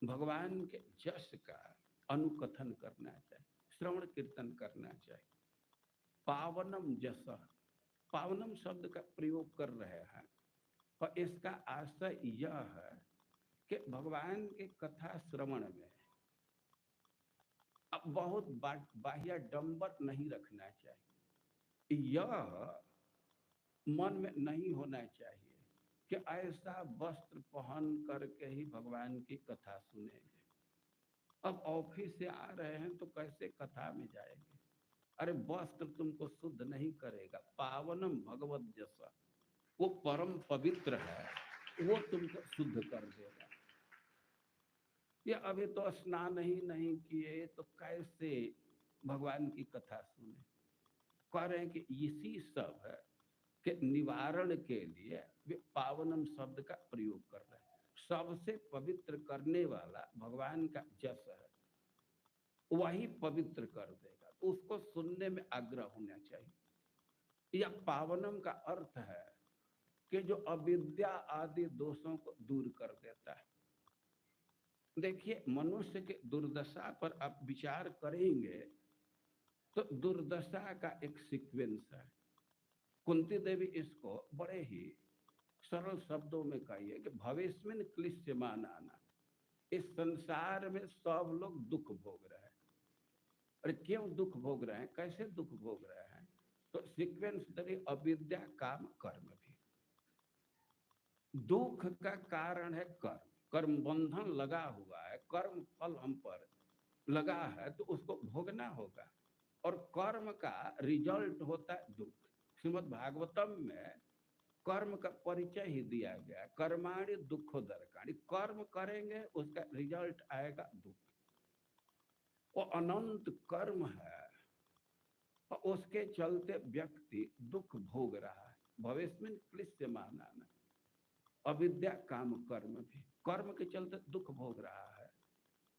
भगवान के जस का अनुकथन करना चाहिए, श्रवण कीर्तन करना चाहिए। पावनम जस, पावनम शब्द का प्रयोग कर रहे हैं और इसका आशय यह है कि भगवान के कथा श्रवण में अब बहुत बाह्य डंबर नहीं रखना चाहिए। यह मन में नहीं होना चाहिए कि ऐसा वस्त्र पहन करके ही भगवान की कथा सुनेंगे। अब ऑफिस से आ रहे हैं तो कैसे कथा में जाएंगे, अरे वस्त्र तुमको शुद्ध नहीं करेगा। पावनम भगवत जसा, वो परम पवित्र है, वो तुमको शुद्ध कर देगा। ये अभी तो स्नान ही नहीं किए तो कैसे भगवान की कथा सुने। कह रहे हैं कि इसी सब है के निवारण के लिए वे पावनम शब्द का प्रयोग कर रहे हैं। सबसे पवित्र करने वाला भगवान का जस है, वही पवित्र कर देगा, तो उसको सुनने में आग्रह होना चाहिए। यह पावनम का अर्थ है कि जो अविद्या आदि दोषों को दूर कर देता है। देखिए मनुष्य के दुर्दशा पर आप विचार करेंगे तो दुर्दशा का एक सीक्वेंस है। कुंती देवी इसको बड़े ही सरल शब्दों में कही है कि भविष्य में क्लिश्यमान आना, इस संसार में सब लोग दुख भोग रहे हैं। अरे क्यों दुख भोग रहे हैं, कैसे दुख भोग रहे हैं, तो सीक्वेंस दरी अविद्या काम कर्म भी। दुख का कारण है कर्म, कर्म बंधन लगा हुआ है, कर्म फल हम पर लगा है तो उसको भोगना होगा, और कर्म का रिजल्ट होता है दुख। श्रीमद् भागवतम में कर्म का परिचय ही दिया गया, कर्माणि दुखोदरकाणि, कर्म करेंगे उसका रिजल्ट आएगा दुख। वो अनंत कर्म है और उसके चलते व्यक्ति दुख भोग रहा है। भविष्य में क्लिश्य माना ना, अविद्या काम कर्म भी, कर्म के चलते दुख भोग रहा है।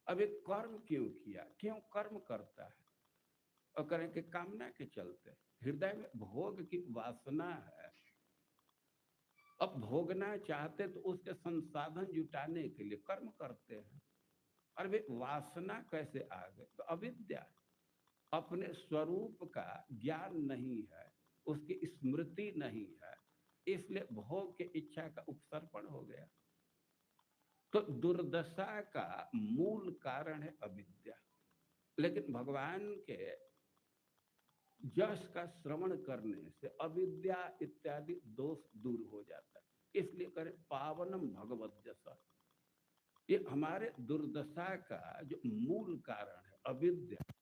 अब एक कर्म क्यों किया, क्यों कर्म करता है, और करें कि कामना के चलते, हृदय में भोग की वासना है। अब भोगना चाहते तो उसके संसाधन जुटाने के लिए कर्म करते हैं, और वे वासना कैसे आ गए, तो अविद्या, अपने स्वरूप का ज्ञान नहीं है, उसकी स्मृति नहीं है, इसलिए भोग की इच्छा का उपसर्पण हो गया। तो दुर्दशा का मूल कारण है अविद्या। लेकिन भगवान के यश का श्रवण करने से अविद्या इत्यादि दोष दूर हो जाता है। इसलिए करें पावनम भगवत जसा, ये हमारे दुर्दशा का जो मूल कारण है अविद्या।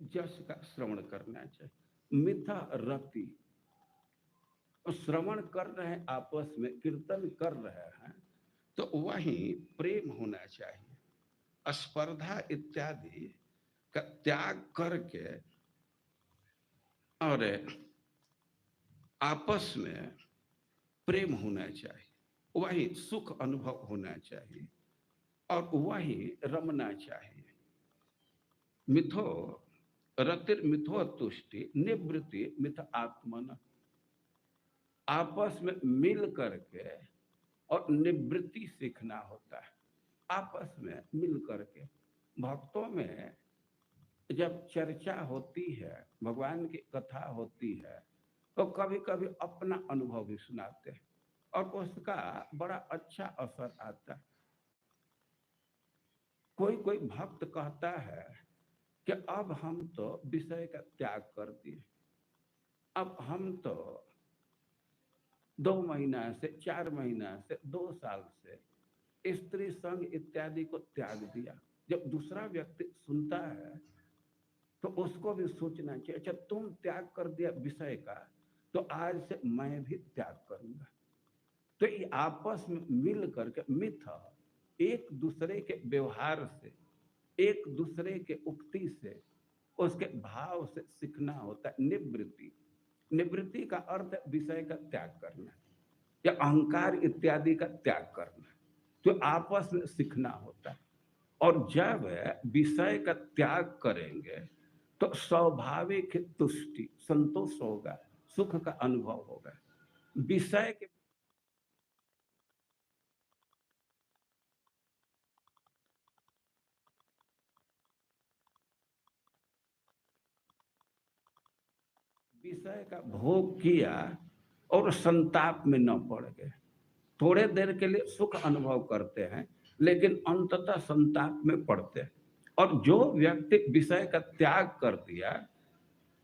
यश का श्रवण करना चाहिए, मिथा रति, श्रवण कर रहे हैं, आपस में कीर्तन कर रहे हैं, तो वहीं प्रेम होना चाहिए। स्पर्धा इत्यादि का त्याग करके और आपस में प्रेम होना चाहिए, वही सुख अनुभव होना चाहिए और वही रमना चाहिए। मिथो रतिर मिथो तुष्टि निवृत्ति मिथ आत्मन, आपस में मिल करके और निवृत्ति सीखना होता है। आपस में मिल करके, भक्तों में जब चर्चा होती है, भगवान की कथा होती है, तो कभी कभी अपना अनुभव भी सुनाते हैं और उसका बड़ा अच्छा असर आता है। कोई कोई भक्त कहता है कि अब हम तो विषय का त्याग कर दिए, अब हम तो 2 महीना से 4 महीना से 2 साल से स्त्री संग इत्यादि को त्याग दिया। जब दूसरा व्यक्ति सुनता है तो उसको भी सोचना चाहिए, अच्छा तुम त्याग कर दिया विषय का, तो आज से मैं भी त्याग करूंगा। तो ये आपस में मिल करके मिथ, एक दूसरे के व्यवहार से, एक दूसरे के उक्ति से, उसके भाव से सीखना होता है। निवृत्ति, निवृत्ति का अर्थ विषय का त्याग करना या अहंकार इत्यादि का त्याग करना, तो आपस में सीखना होता है। और जब विषय का त्याग करेंगे तो स्वाभाविक तुष्टि, संतोष होगा, सुख का अनुभव होगा। विषय के विषय का भोग किया और संताप में न पड़ गए, थोड़े देर के लिए सुख अनुभव करते हैं लेकिन अंततः संताप में पड़ते हैं। और जो व्यक्ति विषय का त्याग कर दिया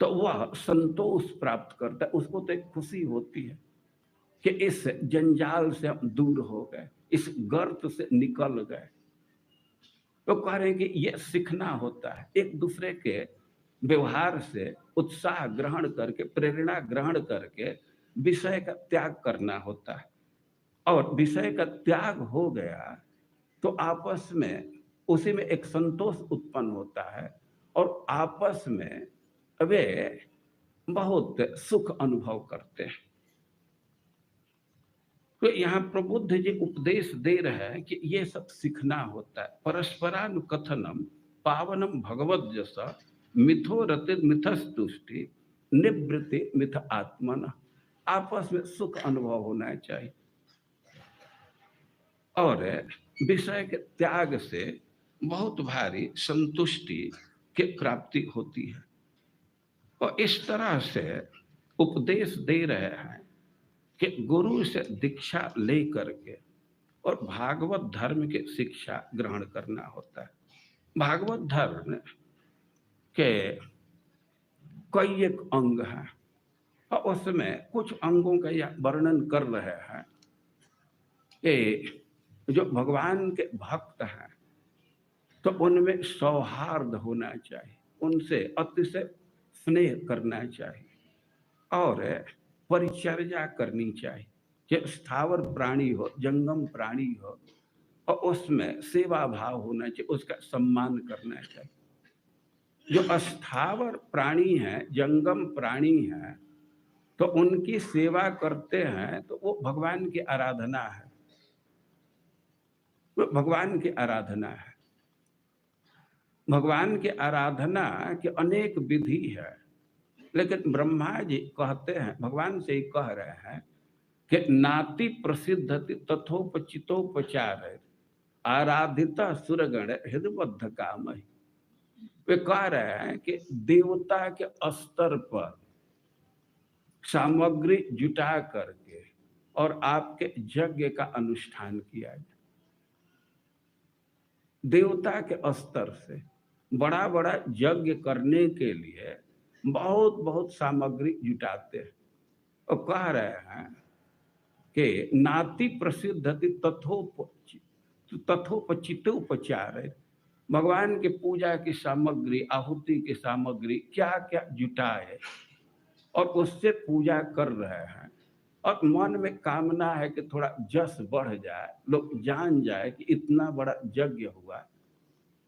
तो वह संतोष प्राप्त करता है, उसको तो एक खुशी होती है कि इस जंजाल से हम दूर हो गए, इस गर्त से निकल गए। तो कह रहे हैं कि यह सीखना होता है, एक दूसरे के व्यवहार से उत्साह ग्रहण करके, प्रेरणा ग्रहण करके विषय का त्याग करना होता है। और विषय का त्याग हो गया तो आपस में उसी में एक संतोष उत्पन्न होता है और आपस में वे बहुत सुख अनुभव करते हैं। तो यहाँ प्रबुद्ध जी उपदेश दे रहे हैं कि ये सब सीखना होता है। परस्परानुकथनम पावनम भगवत जसा मिथो रति मिथस्तुष्टि निवृत्ति मिथ आत्मन, आपस में सुख अनुभव होना चाहिए और विषय के त्याग से बहुत भारी संतुष्टि की प्राप्ति होती है। और इस तरह से उपदेश दे रहे हैं कि गुरु से दीक्षा लेकर के और भागवत धर्म की शिक्षा ग्रहण करना होता है। भागवत धर्म के कई एक अंग हैं और उसमें कुछ अंगों का यह वर्णन कर रहे हैं कि जो भगवान के भक्त हैं तो उनमें सौहार्द होना चाहिए, उनसे अतिशय स्नेह करना चाहिए और परिचर्या करनी चाहिए। कि स्थावर प्राणी हो, जंगम प्राणी हो, और उसमें सेवा भाव होना चाहिए, उसका सम्मान करना चाहिए। जो अस्थावर प्राणी हैं, जंगम प्राणी हैं, तो उनकी सेवा करते हैं तो वो भगवान की आराधना है, वो भगवान की आराधना है। भगवान की आराधना की अनेक विधि है, लेकिन ब्रह्मा जी कहते हैं, भगवान से ही कह रहे हैं कि नाति प्रसिद्धति तथोपचितोपचार आराधिता सुरगण हृदबद्ध काम। वे कह रहे हैं कि देवता के स्तर पर सामग्री जुटा करके और आपके यज्ञ का अनुष्ठान किया जाए। देवता के स्तर से बड़ा बड़ा यज्ञ करने के लिए बहुत बहुत सामग्री जुटाते हैं और कह रहे हैं कि नाति प्रसिद्धति तथोपचितोपचार। भगवान के पूजा की सामग्री, आहुति की सामग्री क्या क्या जुटाए और उससे पूजा कर रहे हैं, और मन में कामना है कि थोड़ा जस बढ़ जाए, लोग जान जाए कि इतना बड़ा यज्ञ हुआ,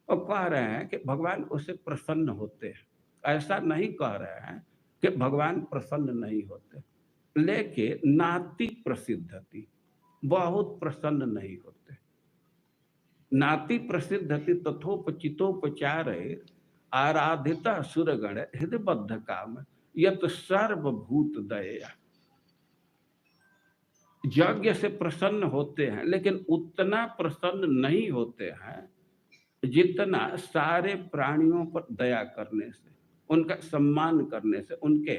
और कह रहे हैं कि भगवान उससे प्रसन्न होते हैं। ऐसा नहीं कह रहे हैं कि भगवान प्रसन्न नहीं होते, लेकिन नाति प्रसिद्धति, बहुत प्रसन्न नहीं होते। नाति प्रसिद्धति तथोपचितोपचार आराधिता सुरगण हृदबद्ध काम यत सर्वभूत दया। यज्ञ से प्रसन्न होते हैं, लेकिन उतना प्रसन्न नहीं होते हैं जितना सारे प्राणियों पर दया करने से, उनका सम्मान करने से, उनके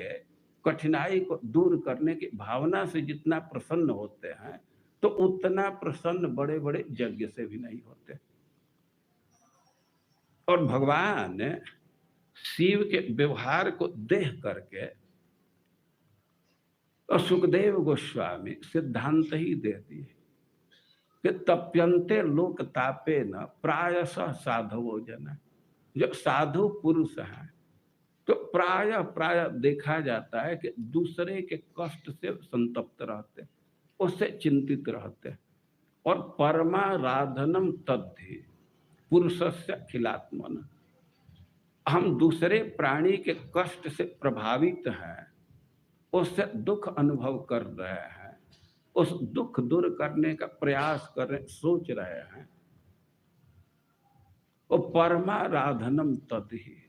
कठिनाई को दूर करने की भावना से जितना प्रसन्न होते हैं, तो उतना प्रसन्न बड़े बड़े यज्ञ से भी नहीं होते। और भगवान शिव के व्यवहार को देख करके और सुखदेव गोस्वामी सिद्धांत ही दे दिए कि तप्यंते लोक तापे न प्रायश साधवो जन। जो साधु पुरुष हैं तो प्राय प्राय देखा जाता है कि दूसरे के कष्ट से संतप्त रहते, उससे चिंतित रहते, और परमाराधनम तद्धि पुरुषस्य अखिलात्मन। हम दूसरे प्राणी के कष्ट से प्रभावित हैं, उससे दुख अनुभव कर रहे हैं, उस दुख दूर करने का प्रयास कर रहे, सोच रहे हैं, वो परमाराधनम तद्धि,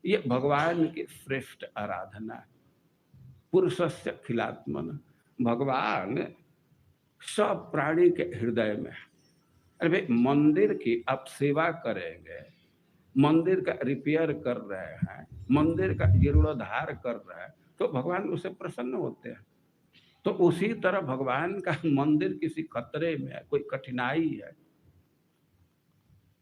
ये भगवान की श्रेष्ठ आराधना है। पुरुषस्य अखिलात्मन, भगवान सब प्राणी के हृदय में है। अरे भाई, मंदिर की आप सेवा करेंगे, मंदिर का रिपेयर कर रहे हैं, मंदिर का जीर्णोद्धार कर रहे हैं, तो भगवान उससे प्रसन्न होते हैं। तो उसी तरह भगवान का मंदिर किसी खतरे में है, कोई कठिनाई है,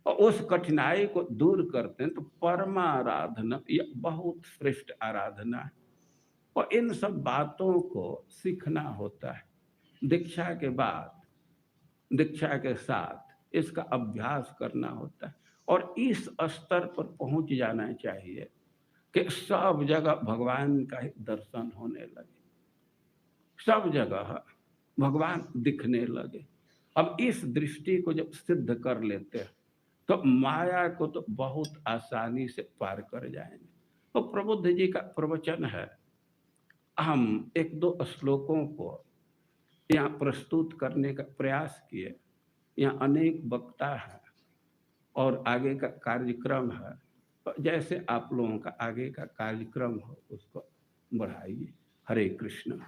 और उस कठिनाई को दूर करते हैं, तो परमाराधना यह बहुत श्रेष्ठ आराधना है। और इन सब बातों को सीखना होता है। दीक्षा के बाद, दीक्षा के साथ इसका अभ्यास करना होता है, और इस स्तर पर पहुंच जाना चाहिए कि सब जगह भगवान का ही दर्शन होने लगे, सब जगह भगवान दिखने लगे। अब इस दृष्टि को जब सिद्ध कर लेते हैं तो माया को तो बहुत आसानी से पार कर जाएंगे। तो प्रबुद्ध जी का प्रवचन है, हम एक दो श्लोकों को यहाँ प्रस्तुत करने का प्रयास किए। यहाँ अनेक वक्ता है और आगे का कार्यक्रम है, तो जैसे आप लोगों का आगे का कार्यक्रम हो उसको बढ़ाइए। हरे कृष्ण।